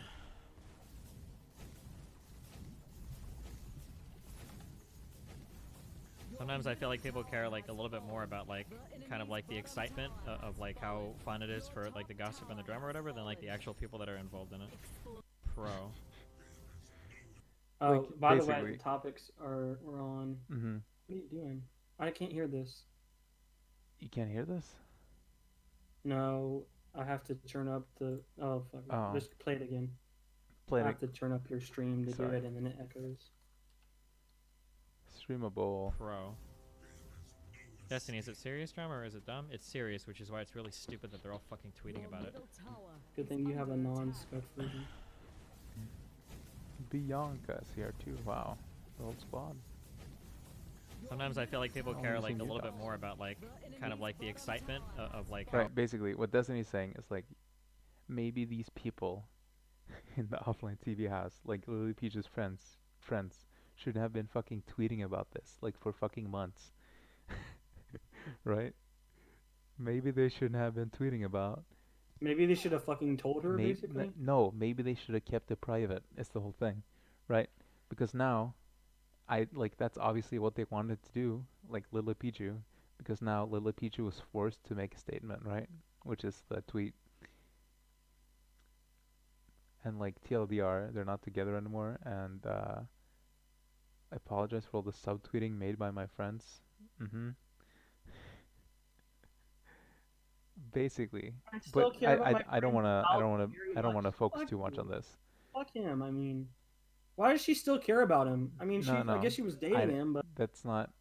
Sometimes I feel like people care like a little bit more about like kind of like the excitement of like how fun it is for like the gossip and the drama or whatever than like the actual people that are involved in it. Pro. Oh, Like, by the way, basically. the topics we're on. Mm-hmm. What are you doing? I can't hear this. You can't hear this? No, I have to turn up the. Oh, fuck it. Oh. Just play it again. Play I it. have to turn up your stream to do Sorry. it, and then it echoes. Streamable. Pro. Destiny, is it serious drama or is it dumb? It's serious, which is why it's really stupid that they're all fucking tweeting about it. Good thing you have a non-scuff version. Bianca's here too. Wow. The whole squad. Sometimes I feel like people Oh, care I'm like a seeing you little bit guys. more about like kind of like the excitement of like how Right, basically, what Destiny's saying is like, maybe these people in the offline TV house, like Lily Peach's friends, should have been fucking tweeting about this, like for fucking months. Right? Maybe they shouldn't have been tweeting about. Maybe they should have fucking told her, basically. No, maybe they should have kept it private. It's the whole thing, right? Because now, that's obviously what they wanted to do, like Lily Pichu, because now Lily Pichu was forced to make a statement, right? Which is the tweet. And like TLDR, they're not together anymore, and I apologize for all the subtweeting made by my friends. Mm-hmm. Basically, I still but care about my I don't friend wanna Alvin very I don't wanna much. focus Fuck too much you. on this. Fuck him. I mean, why does she still care about him? I mean, No, I guess she was dating him, but that's not.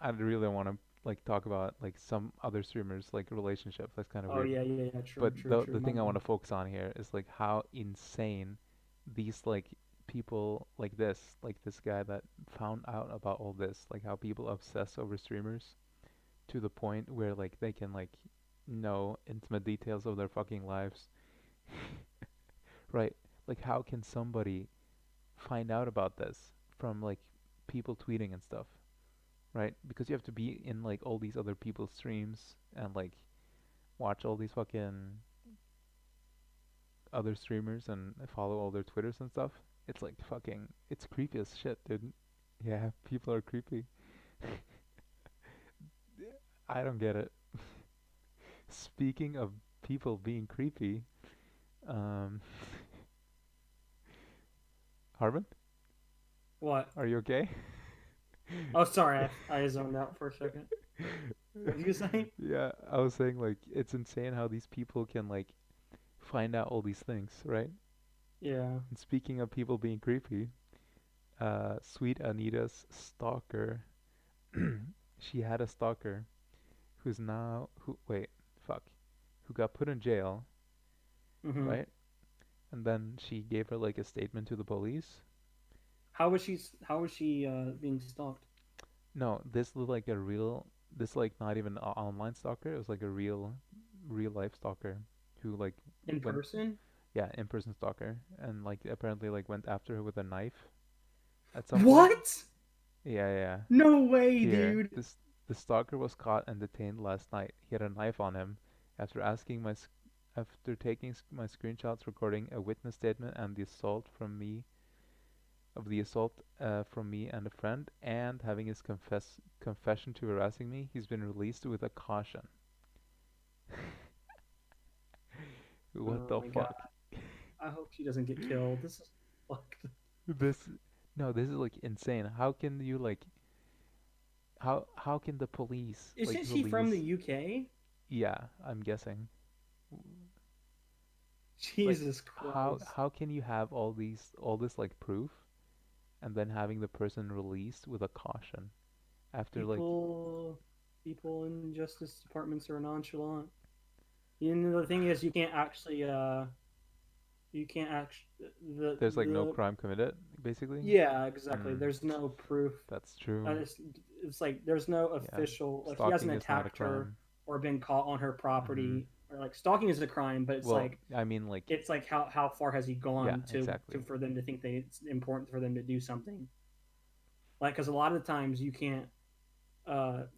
I really want to like talk about like some other streamers like relationships. That's kind of oh weird. yeah, true, But true. the My thing I want to bad. focus on here is like how insane these like people like this guy that found out about all this, like how people obsess over streamers to the point where like they can like know intimate details of their fucking lives. Right? Like how can somebody find out about this from like people tweeting and stuff? Right? Because you have to be in like all these other people's streams and like watch all these fucking other streamers and follow all their Twitters and stuff. It's like fucking, it's creepy as shit, dude. Yeah, people are creepy. I don't get it. Speaking of people being creepy, um, Harbin, What? are you okay? Oh, sorry, I zoned out for a second. What were you saying? Yeah, I was saying like it's insane how these people can like find out all these things, right? Yeah. And speaking of people being creepy, Sweet Anita's stalker, she had a stalker who got put in jail, Hmm. right? And then she gave her like a statement to the police. How was she being stalked? No, this was like this like not even an online stalker. It was like a real life stalker who like In went, person? yeah, in-person stalker, and like apparently like went after her with a knife at some point. What? Yeah, yeah. No way, Here, dude. the stalker was caught and detained last night. He had a knife on him after after taking my screenshots recording a witness statement and the assault from me of the assault from me and a friend, and having his confession to harassing me. He's been released with a caution. What Oh the my fuck? God. I hope she doesn't get killed. This is fucked. This no, this is like insane. How can you like how can the police like Isn't she from the release? UK? Yeah, I'm guessing. Like Jesus Christ. how can you have all this like proof and then having the person released with a caution after like People in justice departments are nonchalant. You know, the thing is, you can't actually there's like no the crime committed basically? yeah, exactly. Mm, There's no proof. that's true. It's like there's no Yeah. official, like he Stalking hasn't is not a attacked her crime. or been caught on her Hmm. property, or like stalking is a crime, but it's Well, like I mean like how far has he yeah, gone exactly. for them to think that it's important for them to do something? Like, because a lot of the times you can't,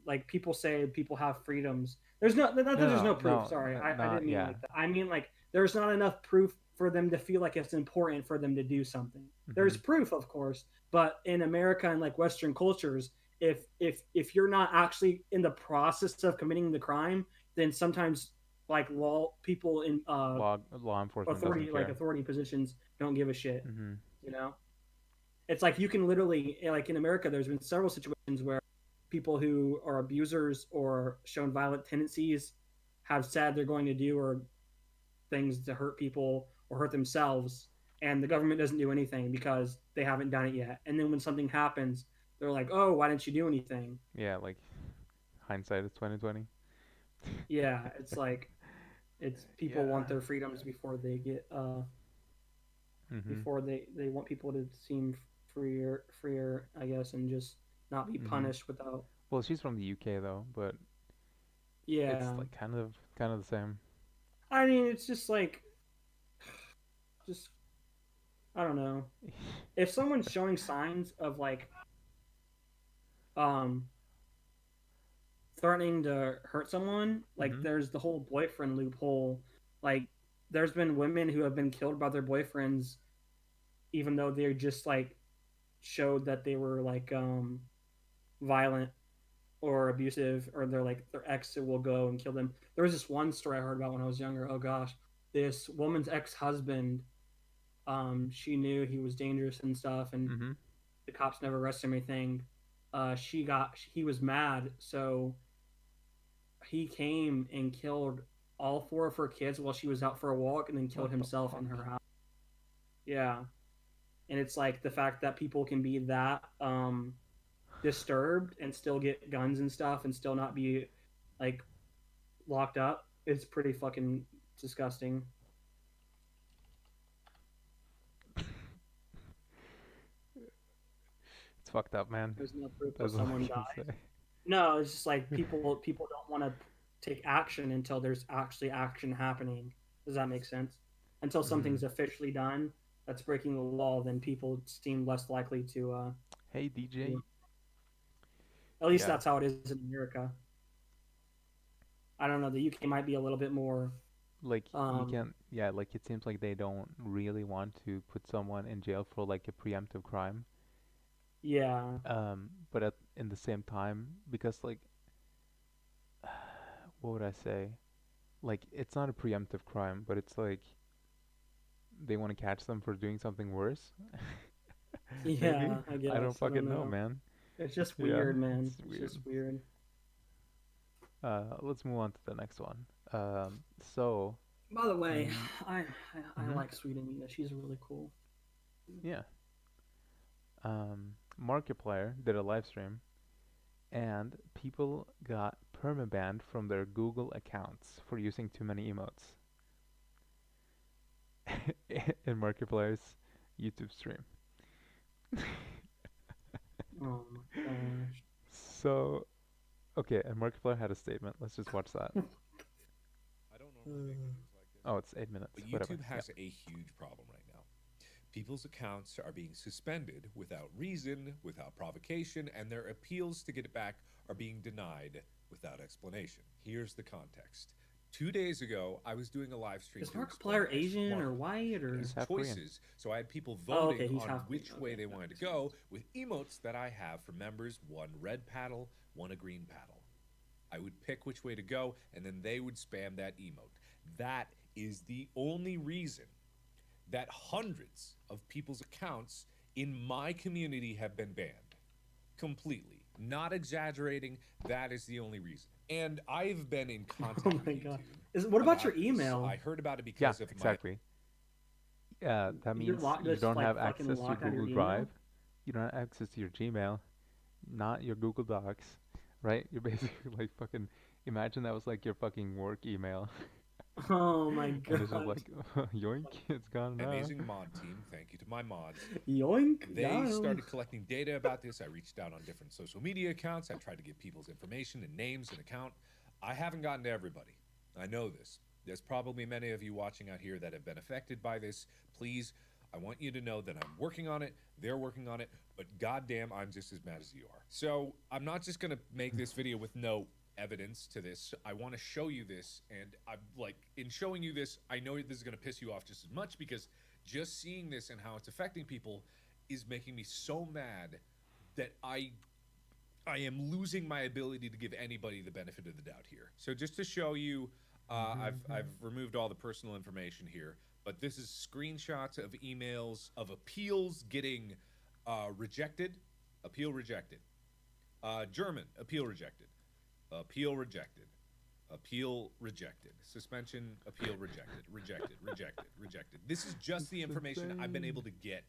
like people say people have freedoms. There's not that there's no proof. Sorry, I not didn't mean yeah. like that. I mean like there's not enough proof for them to feel like it's important for them to do something. There's Hmm. proof, of course, but in America and like Western cultures, if you're not actually in the process of committing the crime, then sometimes like law people in Law enforcement doesn't care. authority positions don't give a shit. Mm-hmm. You know, it's like you can literally like in America, there's been several situations where people who are abusers or shown violent tendencies have said they're going to do or things to hurt people or hurt themselves, and the government doesn't do anything because they haven't done it yet. And then when something happens, they're like, "Oh, why didn't you do anything?" Yeah, like hindsight is 2020. Yeah, it's like it's people Yeah. want their freedoms before they get Mm-hmm. before they want people to seem freer, I guess, and just not be Mhm. punished without. Well, she's from the UK though, but it's Yeah, like kind of the same. I mean, it's just I don't know. If someone's showing signs of like um threatening to hurt someone, like Mhm. there's the whole boyfriend loophole. Like there's been women who have been killed by their boyfriends even though they just like showed that they were like violent or abusive, or they're like their ex will go and kill them. There was this one story I heard about when I was younger. Oh gosh, this woman's ex-husband, she knew he was dangerous and stuff, and Mhm. the cops never arrested him or anything. He was mad, so he came and killed all four of her kids while she was out for a walk, and then killed What the himself in fuck? her house. Yeah, and it's like the fact that people can be that disturbed and still get guns and stuff and still not be like locked up is pretty fucking disgusting. It's fucked up, man. There's no proof that That's all I someone can died. say. No, it's just like people don't want to take action until there's actually action happening. Does that make sense? Until Mhm. something's officially done that's breaking the law, then people seem less likely to. Hey DJ. At least Yeah. that's how it is in America. I don't know. The UK might be a little bit more. Like you Um, can yeah, like it seems like they don't really want to put someone in jail for like a preemptive crime. yeah. But in the same time, because like what would I say? Like it's not a preemptive crime, but it's like they want to catch them for doing something worse. Maybe? Yeah, I I don't guess. I don't fucking know, know. man. It's just Yeah, weird, man. it's It's weird. just weird. Let's move on to the next one. So, By the way, mm, I mhm, like Sweet Amina. She's really cool. yeah. Markiplier did a live stream, and people got permabanned from their Google accounts for using too many emotes in Markiplier's YouTube stream. Oh my gosh. So, okay, and Markiplier had a statement. Let's just watch that. I don't normally make videos like this. Oh, it's 8 minutes. But Whatever. YouTube has a huge problem right now. People's accounts are being suspended without reason, without provocation, and their appeals to get it back are being denied without explanation. Here's the context. 2 days ago, I was doing a live stream. Is to explain Markiplier how Asian or smart white or? his He's half Korean. choices. So I had people Oh, okay, voting he's on half which Korean. way Okay, they that wanted to makes go with emotes that I have for members: one red paddle, one a green paddle. I would pick which way to go, and then they would spam that emote. That is the only reason that hundreds of people's accounts in my community have been banned. Completely. Not exaggerating, that is the only reason. And I've been in contact Oh with my YouTube. god. What about your this. email? I heard about it Yeah, because of exactly. That You're means you just don't like have fucking access to locked out your Google email? Drive. You don't have access to your Gmail, not your Google Docs, right? You're basically like fucking. Imagine that was like your fucking work email, Oh my and it's just god. like, yoink, it's gone now. amazing mod team. Thank you to my mods. Yoink. They got 'em. started collecting data about this. I reached out on different social media accounts. I tried to get people's information and names and account. I haven't gotten to everybody. I know this. There's probably many of you watching out here that have been affected by this. Please, I want you to know that I'm working on it. They're working on it. But goddamn, I'm just as mad as you are. So I'm not just going to make this video with no evidence to this. I want to show you this. And I'm like, in showing you this, I know this is going to piss you off just as much, because just seeing this and how it's affecting people is making me so mad that I am losing my ability to give anybody the benefit of the doubt here. So just to show you, I've removed all the personal information here, but this is screenshots of emails of appeals getting rejected, appeal rejected. German, appeal rejected. Appeal rejected. Appeal rejected. Suspension, appeal rejected. Rejected, rejected, rejected. This is just the information I've been able to get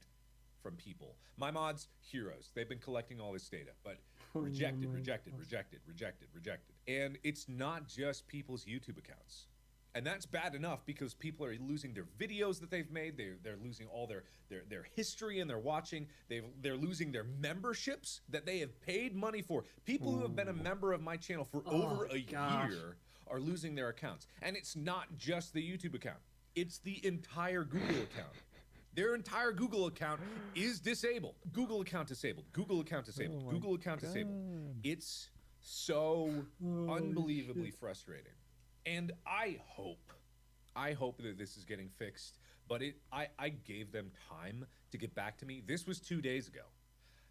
from people. My mods, heroes. They've been collecting all this data, but rejected, rejected, rejected, rejected, rejected. And it's not just people's YouTube accounts. And that's bad enough because people are losing their videos that they've made. They're losing all their history and their watching. They're losing their memberships that they have paid money for. People who have been a member of my channel for over a year are losing their accounts. And it's not just the YouTube account. It's the entire Google account. Their entire Google account is disabled. Google account disabled. Google account disabled. Google account disabled. It's so unbelievably frustrating. And I hope that this is getting fixed, but I gave them time to get back to me. This was 2 days ago.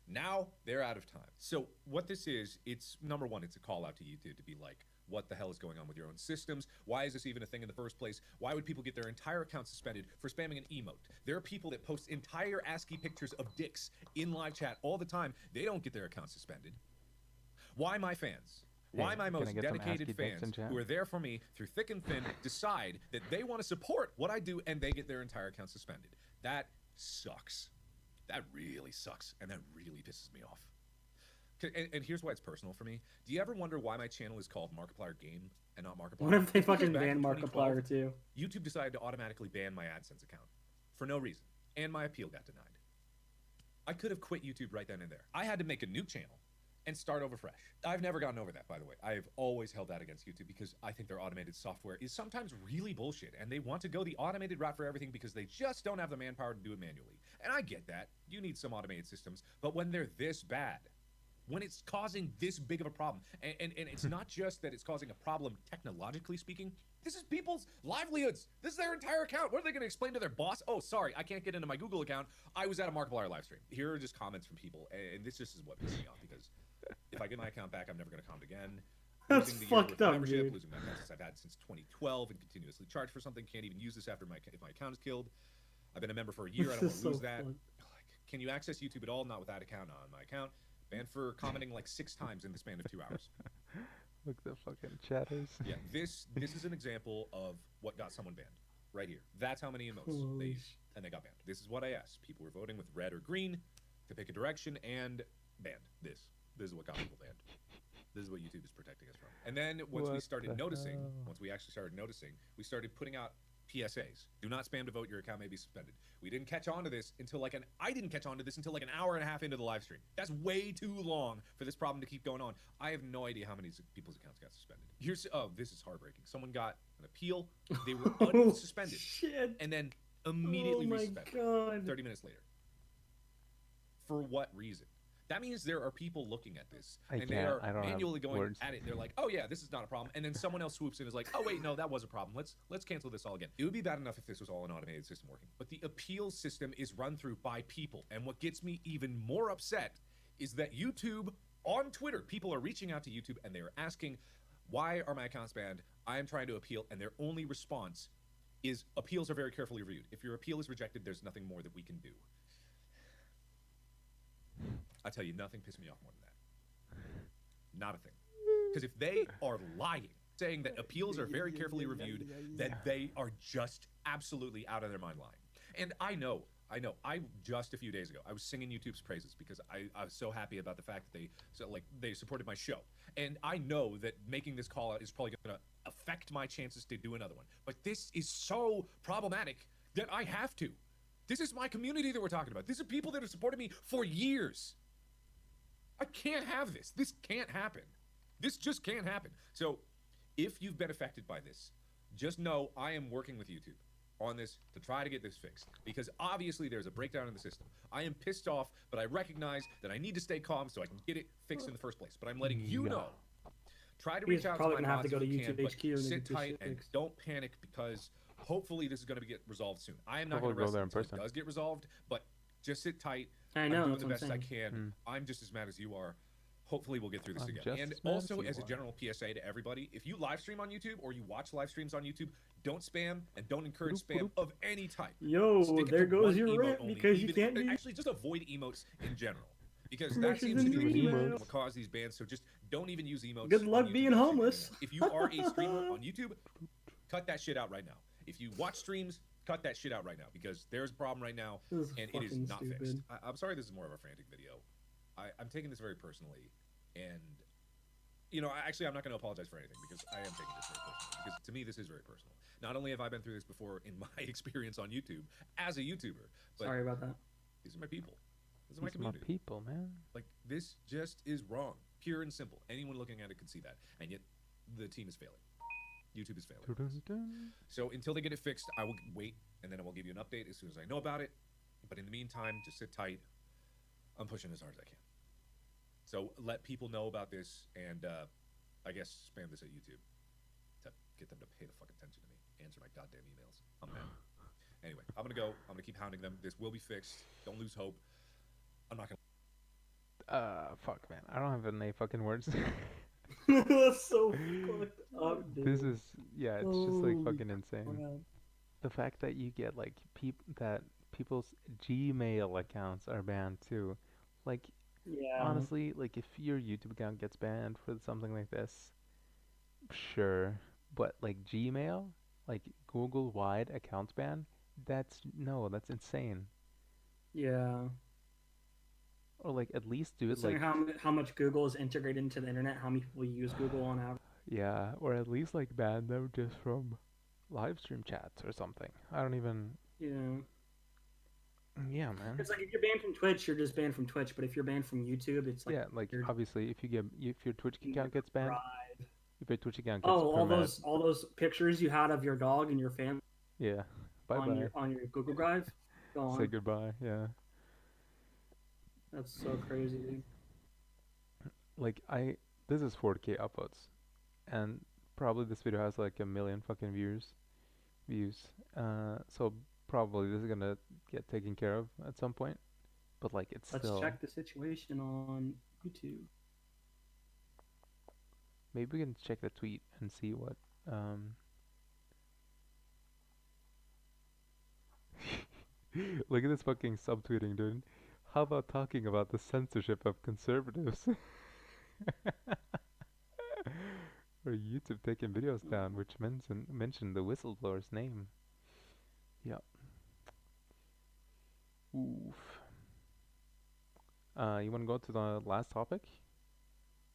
Now they're out of time. So what this is, it's number one, it's a call out to YouTube to be like, what the hell is going on with your own systems? Why is this even a thing in the first place? Why would people get their entire account suspended for spamming an emote? There are people that post entire ASCII pictures of dicks in live chat all the time. They don't get their account suspended. Why my fans? Why my most dedicated fans who are there for me through thick and thin decide that they want to support what I do and they get their entire account suspended? That sucks. That really sucks, and that really pisses me off. And here's why it's personal for me. Do you ever wonder why my channel is called Markiplier Game and not Markiplier? What if they Because fucking back in ban 2012, Markiplier too? YouTube decided to automatically ban my AdSense account for no reason, and my appeal got denied. I could have quit YouTube right then and there. I had to make a new channel and start over fresh. I've never gotten over that, by the way. I've always held that against YouTube because I think their automated software is sometimes really bullshit, and they want to go the automated route for everything because they just don't have the manpower to do it manually. And I get that. You need some automated systems, but when they're this bad, when it's causing this big of a problem, and it's not just that it's causing a problem technologically speaking, this is people's livelihoods. This is their entire account. What are they going to explain to their boss? Oh, sorry, I can't get into my Google account. I was at a Markiplier live stream. Here are just comments from people, and this just is what pisses me off because if I get my account back, I'm never going to comment again. That's Losing the year worth fucked of up, membership, dude. losing my account I've had since 2012 and continuously charged for something. Can't even use this after if my account is killed. I've been a member for a year. I don't want This to is lose so that. fun. Like, can you access YouTube at all? Not with that account on my account. Banned for commenting like 6 times in the span of 2 hours. Look at the fucking chatters. Yeah, this is an example of what got someone banned. Right here. That's how many emotes Holy they used, and they got banned. This is what I asked. People were voting with red or green to pick a direction and banned. This is what got people banned. This is what YouTube is protecting us from. And then once we What started the noticing, hell? once we actually started noticing, we started putting out PSAs. Do not spam to vote. Your account may be suspended. We didn't catch on to this until I didn't catch on to this until like an hour and a half into the live stream. That's way too long for this problem to keep going on. I have no idea how many people's accounts got suspended. This is heartbreaking. Someone got an appeal. They were unsuspended. Shit. And then immediately Oh my resuspended god. 30 minutes later. For what reason? That means there are people looking at this, and they are I don't have manually going words. at it. They're like, "Oh yeah, this is not a problem," and then someone else swoops in and is like, "Oh wait, no, that was a problem. Let's cancel this all again." It would be bad enough if this was all an automated system working, but the appeals system is run through by people, and what gets me even more upset is that YouTube on Twitter, people are reaching out to YouTube and they are asking, "Why are my accounts banned? I am trying to appeal," and their only response is, "Appeals are very carefully reviewed. If your appeal is rejected, there's nothing more that we can do." I tell you, nothing pissed me off more than that. Not a thing. Because if they are lying, saying that appeals are very carefully reviewed, then they are just absolutely out of their mind lying. And I know, just a few days ago, I was singing YouTube's praises because I was so happy about the fact that they supported my show. And I know that making this call out is probably going to affect my chances to do another one. But this is so problematic that I have to. This is my community that we're talking about. These are people that have supported me for years. I can't have this. This can't happen. This just can't happen. So if you've been affected by this, just know I am working with YouTube on this to try to get this fixed. Because obviously there's a breakdown in the system. I am pissed off, but I recognize that I need to stay calm so I can get it fixed in the first place. But I'm letting you know. Try to He's reach out probably to my gonna have to mods go if to you can, YouTube but HQ and sit get this tight shit and fixed. don't panic because hopefully this is going to get resolved soon. I am not Probably going to rest go there in until it person. does get resolved, but just sit tight. I know. I'm doing That's the what I'm best I saying. can. I'm just as mad as you are. hopefully we'll get through this I'm again. just And as mad as also, you as a are. general PSA to everybody, if you live stream on YouTube or you watch live streams on YouTube, don't spam and don't encourage spam of any type. Yo, Stick it there to goes one your emote rant only, because you even- can't be actually just avoid emotes in general. Because that Promotions seems to in be what emails. will cause these bans. So just don't even use emotes. Good on luck YouTube being live streaming homeless. anymore. If you are a streamer on YouTube, cut that shit out right now. If you watch streams, cut that shit out right now because there's a problem right now This is and it is fucking not stupid. fixed. I'm sorry this is more of a frantic video. I'm taking this very personally, and you know, I'm not going to apologize for anything because I am taking this very personally. Because to me, this is very personal. Not only have I been through this before in my experience on YouTube as a YouTuber, but Sorry about that. these are my people. This is my These are my community. people, man. Like this just is wrong, pure and simple. Anyone looking at it could see that, and yet the team is failing. YouTube is failing. Dun-dun-dun. So until they get it fixed, I will wait, and then I will give you an update as soon as I know about it. But in the meantime, just sit tight. I'm pushing as hard as I can. So let people know about this, and I guess spam this at YouTube to get them to pay the fuck attention to me. Answer my goddamn emails. I'm mad. Anyway, I'm gonna go. I'm gonna keep hounding them. This will be fixed. Don't lose hope. I'm not gonna. Fuck, man. I don't have any fucking words. That's so fucked up, dude. This is, yeah, it's just like Holy fucking insane. crap. The fact that you get like that people's Gmail accounts are banned too. Like, Yeah. honestly, like if your YouTube account gets banned for something like this, sure. But like Gmail, like Google-wide accounts ban, that's insane. Yeah. Or like at least do it Considering like how much Google is integrated into the internet, how many people use Google on average. yeah, or at least like ban them just from live stream chats or something. I don't even. Yeah. Yeah, man. It's like if you're banned from Twitch, you're just banned from Twitch. But if you're banned from YouTube, it's like Yeah, like you're obviously if your Twitch in account gets banned, Drive. if your Twitch account gets Oh, permanent, all those pictures you had of your dog and your family yeah, bye on bye. your Google Drive. Gone. Say goodbye. Yeah. That's so crazy, dude. Like this is 4K uploads, and probably this video has like 1 million fucking views. So probably this is gonna get taken care of at some point. But like it's Let's still. check the situation on YouTube. Maybe we can check the tweet and see what. Look at this fucking subtweeting, dude. How about talking about the censorship of conservatives? Or YouTube taking videos down, which mention the whistleblower's name. Yep. Oof. You want to go to the last topic?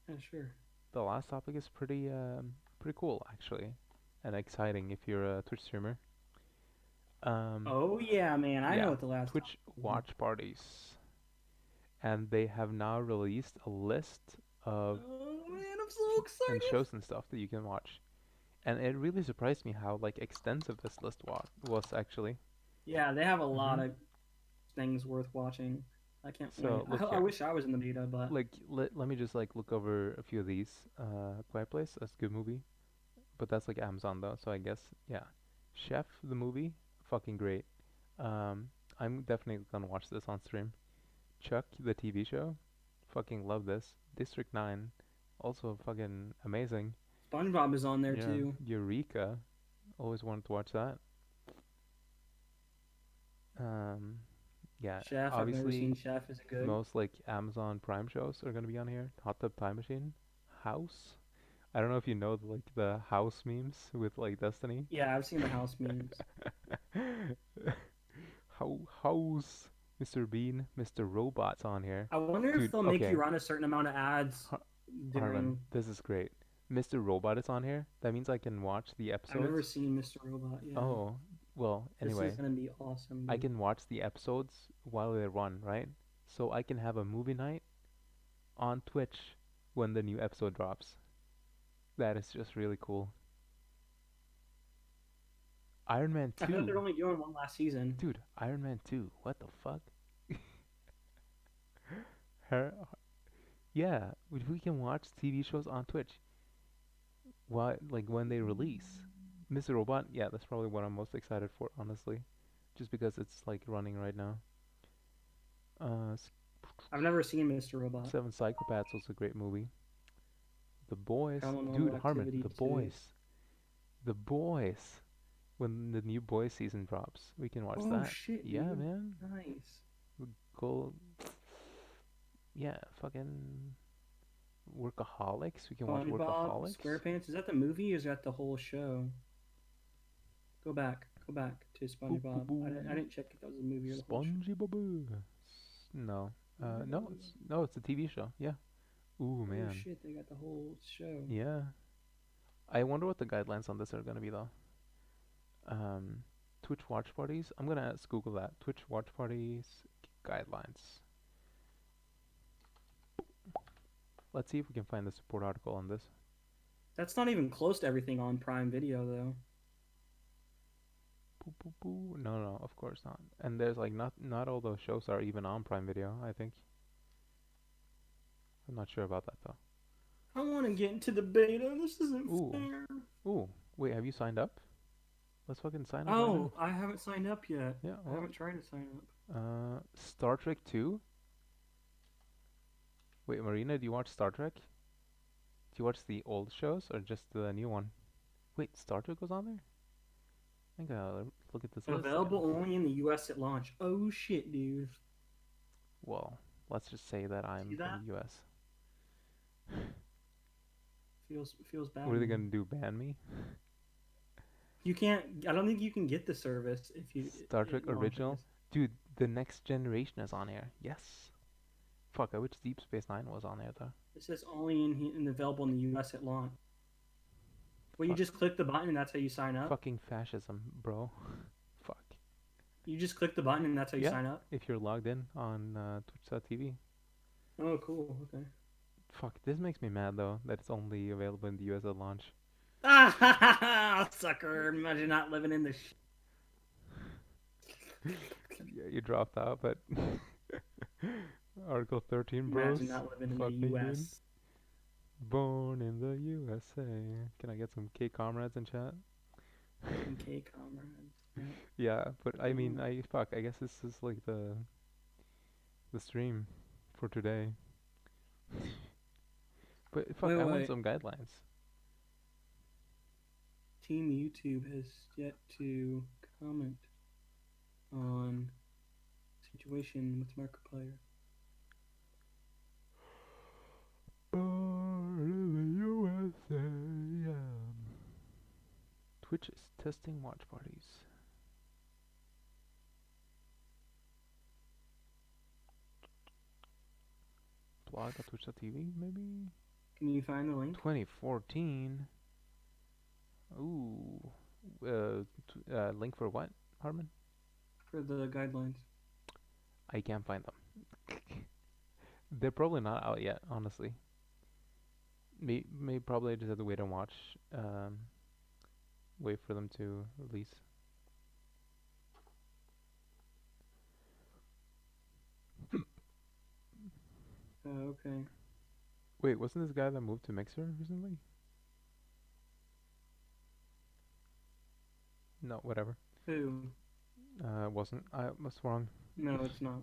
Yeah, sure. The last topic is pretty cool actually, and exciting if you're a Twitch streamer. Oh yeah, man. I yeah, know what the last Twitch watch parties, and they have now released a list of Oh man, I'm so and excited. shows and stuff that you can watch, and it really surprised me how like extensive this list was actually. Yeah, they have a lot Mhm. of things worth watching. I can't So, wait. look I here. wish I was in the beta, but Like let me just like look over a few of these. Quiet Place, that's a good movie, but that's like Amazon though, so I guess yeah. Chef the movie, fucking great. I'm definitely gonna watch this on stream. Chuck the TV show, fucking love this. District 9, also fucking amazing. SpongeBob is on there Yeah. too. Eureka, always wanted to watch that. Yeah, Chef, I've never obviously seen Chef. Is it good? most like Amazon Prime shows are gonna be on here. Hot Tub Time Machine, House. I don't know if you know like the House memes with like Destiny. Yeah, I've seen the house memes. House, Mr. Bean, Mr. Robot's on here. I wonder Dude, if they'll make okay. you run a certain amount of ads Harlan, during. this is great. Mr. Robot is on here. That means I can watch the I've never episodes. seen Mr. Robot yet. Oh, well, anyway. This is gonna be awesome. I dude. can watch the episodes while they run, right? So I can have a movie night on Twitch when the new episode drops. That is just really cool. Iron Man I thought they're 2. only doing one last season. Dude, Iron Man 2. What the fuck? Her, yeah, we can watch TV shows on Twitch. Why, like when they release. Mr. Robot, yeah, that's probably what I'm most excited for, honestly. Just because it's like running right now. I've never seen Mr. Robot. Seven Psychopaths was a great movie. The Boys, Paranormal dude, Harmon, Activity The 2. Boys, The Boys. When the new Boys season drops, we can watch Oh that. shit, Yeah, dude. man. Nice. Go. Yeah, fucking Workaholics. We can watch SpongeBob Workaholics. SquarePants. Is that the movie or is that the whole show? Go back to SpongeBob. I didn't check if that was a movie or the whole show. SpongeBob. No. No, it's a TV show. Yeah. Ooh, Oh man. shit, they got the whole show. Yeah. I wonder what the guidelines on this are gonna be though. Twitch watch parties. I'm gonna ask Google that. Twitch watch parties guidelines. Let's see if we can find the support article on this. That's not even close to everything on Prime Video though. Boo, boo, boo. No, of course not. And there's like not all those shows are even on Prime Video, I think. I'm not sure about that though. I want to get into the beta. This isn't Ooh. fair. Ooh, wait, have you signed up? Let's fucking sign up. Oh, I haven't signed up yet. Yeah, I haven't tried to sign up. Star Trek 2? Wait, Marina, do you watch Star Trek? Do you watch the old shows or just the new one? Wait, Star Trek was on there? I think I'll look at this list Available again. only in the US at launch. Oh shit, dude. Well, let's just say that I'm See that? from the US. Feels bad. What are they man. gonna do, ban me? You can't. I don't think you can get the service if you. Star Trek it launches. original? Dude, the Next Generation is on here. Yes. Fuck, I wish Deep Space Nine was on there though. It says only in available in the US at launch. Well, you Fuck. just click the button and that's how you sign up. Fucking fascism, bro. Fuck. You just click the button and that's how you Yeah. sign up. If you're logged in on Twitch.tv. Oh, cool. Okay. Fuck, this makes me mad though, that it's only available in the US at launch. Ah, sucker! Imagine not living in the. Yeah, you dropped out, but Article 13, bros. Imagine not living in Fuck the me, dude. US. Born in the USA. Can I get some K comrades in chat? Okay, comrades. Yeah. Yeah, but I mean, Mm. I guess this is like the stream for today. But fuck, Wait, I want wait. some guidelines. Team YouTube has yet to comment on situation with Markiplier. Born in the USA. Twitch is testing watch parties. Blog at twitch.tv, maybe? Can you find the link? 2014. Ooh. Link for what, Harmon? For the guidelines. I can't find them. They're probably not out yet, honestly. May probably just have to wait and watch. Wait for them to release. Okay. Wait, wasn't this guy that moved to Mixer recently? No, whatever. Who? Wasn't. I was wrong. No, it's not.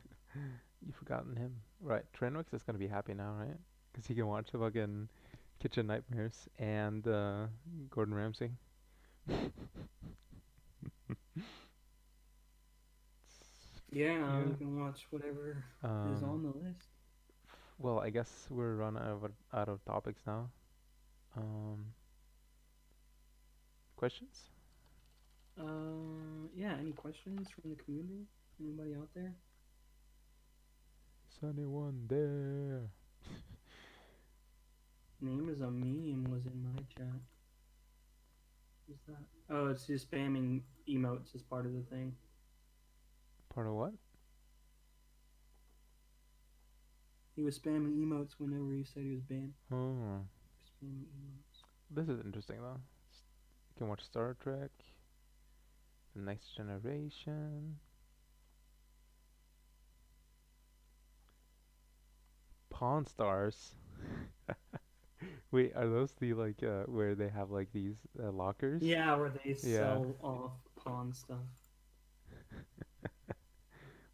You've forgotten him. Right, Trenwix is gonna be happy now, right? Because he can watch the fucking Kitchen Nightmares and Gordon Ramsay. Yeah, you can watch whatever is on the list. Well, I guess we're run out of topics now. Questions? Yeah, any questions from the community? Anybody out there? Is anyone there? Name is a meme was in my chat. What's that? Oh, it's just spamming emotes as part of the thing. Part of what? He was spamming emotes whenever he said he was banned. Oh, Spamming emotes. this is interesting though. You can watch Star Trek, The Next Generation, Pawn Stars. Wait, are those the like where they have like these lockers? Yeah, where they Yeah. sell off pawn stuff.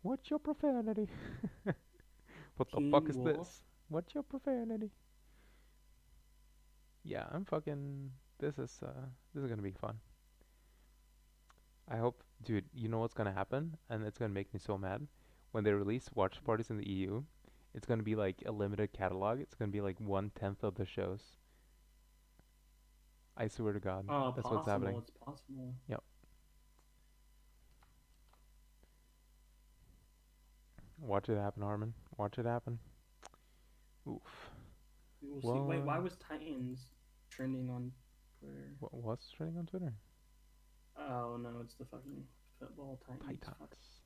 What's your profanity? What the fuck Teen is Wolf. this? What's your profanity? Yeah, I'm fucking. This is gonna be fun. I hope, dude. You know what's gonna happen, and it's gonna make me so mad when they release watch parties in the EU. It's gonna be like a limited catalog. It's gonna be like 1/10 of the shows. I swear to God, Oh, that's what's happening. It's possible. Yep. Watch it happen, Harmon. Watch it happen. Oof. We'll see. Wait, why What? was Titans trending on Twitter? What's trending on Twitter? Oh no, it's the fucking football Titans. Fuck. Titans.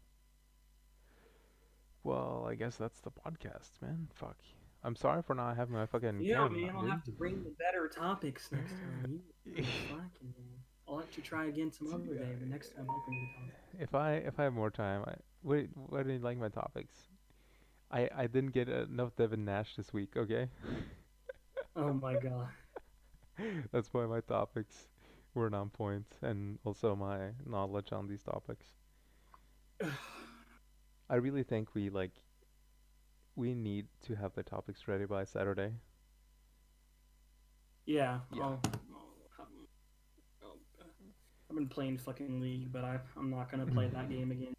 Well, I guess that's the podcast, man. Fuck. I'm sorry for not having my fucking Yeah, camera, man, I'll dude. have to bring the better topics next time. You're slacking, man. I'll let you try again some other day, but next time I'll bring the topics. If I have more time, wait. Why didn't you like my topics? I didn't get enough Devin Nash this week. Okay, Oh my god. that's why my topics weren't on point, and also my knowledge on these topics. I really think we need to have the topics ready by Saturday. Yeah. Yeah. I've been playing fucking League, but I'm not gonna play that game again.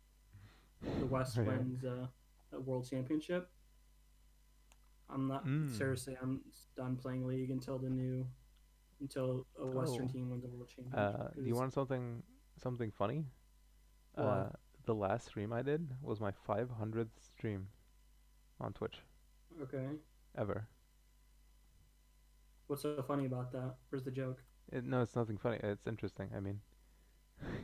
The West Yeah. wins a World Championship. I'm not seriously. I'm done playing League until a Western Oh. team wins a World Championship. Do you want something funny? What? The last stream I did was my 500th stream on Twitch Okay. ever. What's so funny about that? Where's the joke? No, it's nothing funny. It's interesting. I mean,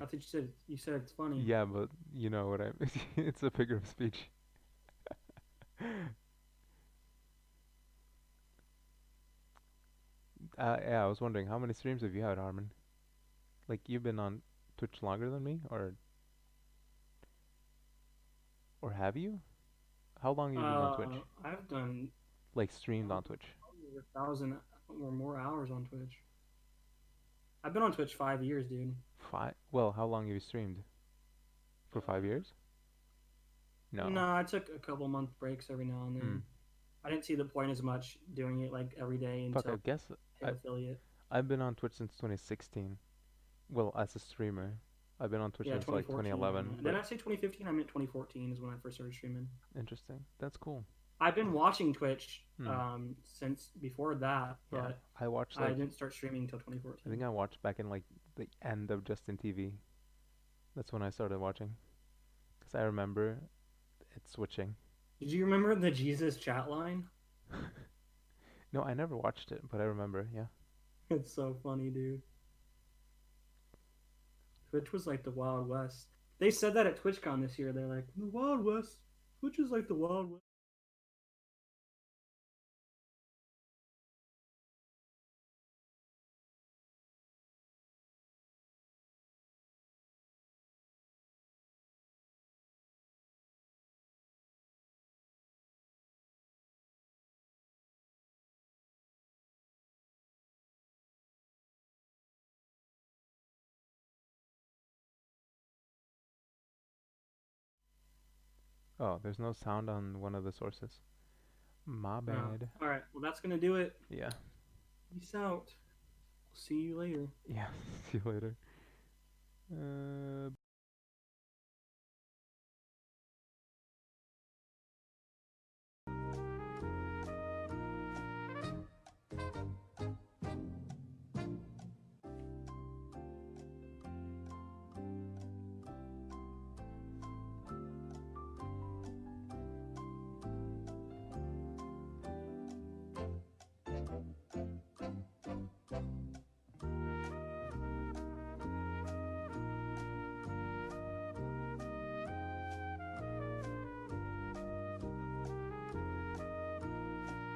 I think you said it's funny. yeah, but you know what I mean. It's a figure of speech. Yeah, I was wondering how many streams have you had, Harmon? Like you've been on Twitch longer than me, or have you? How long have you been on Twitch? I've done Like streamed on Twitch? over 1,000 or more hours on Twitch. I've been on Twitch 5 years, dude. Well, how long have you streamed? For 5 years? No. No, I took a couple month breaks every now and then. Hmm. I didn't see the point as much doing it like every day Fuck, I until guess hit affiliate. I've been on Twitch since 2016. Well, as a streamer, I've been on Twitch Yeah, since like 2011. Did I say 2015? I meant 2014 is when I first started streaming. Interesting. That's cool. I've been watching Twitch Hmm. since before that, Yeah, but I watched I like didn't start streaming until I 2014. think I watched back in like the end of Justin TV. That's when I started watching. Because I remember it switching. Did you remember the Jesus chat line? No, I never watched it, but I remember, yeah. It's so funny, dude. Twitch was like the Wild West. They said that at TwitchCon this year. They're like, the Wild West. Twitch is like the Wild West. Oh, there's no sound on one of the sources. My bad. All right, well, that's going to do it. Yeah. Peace out. See you later. Yeah. See you later.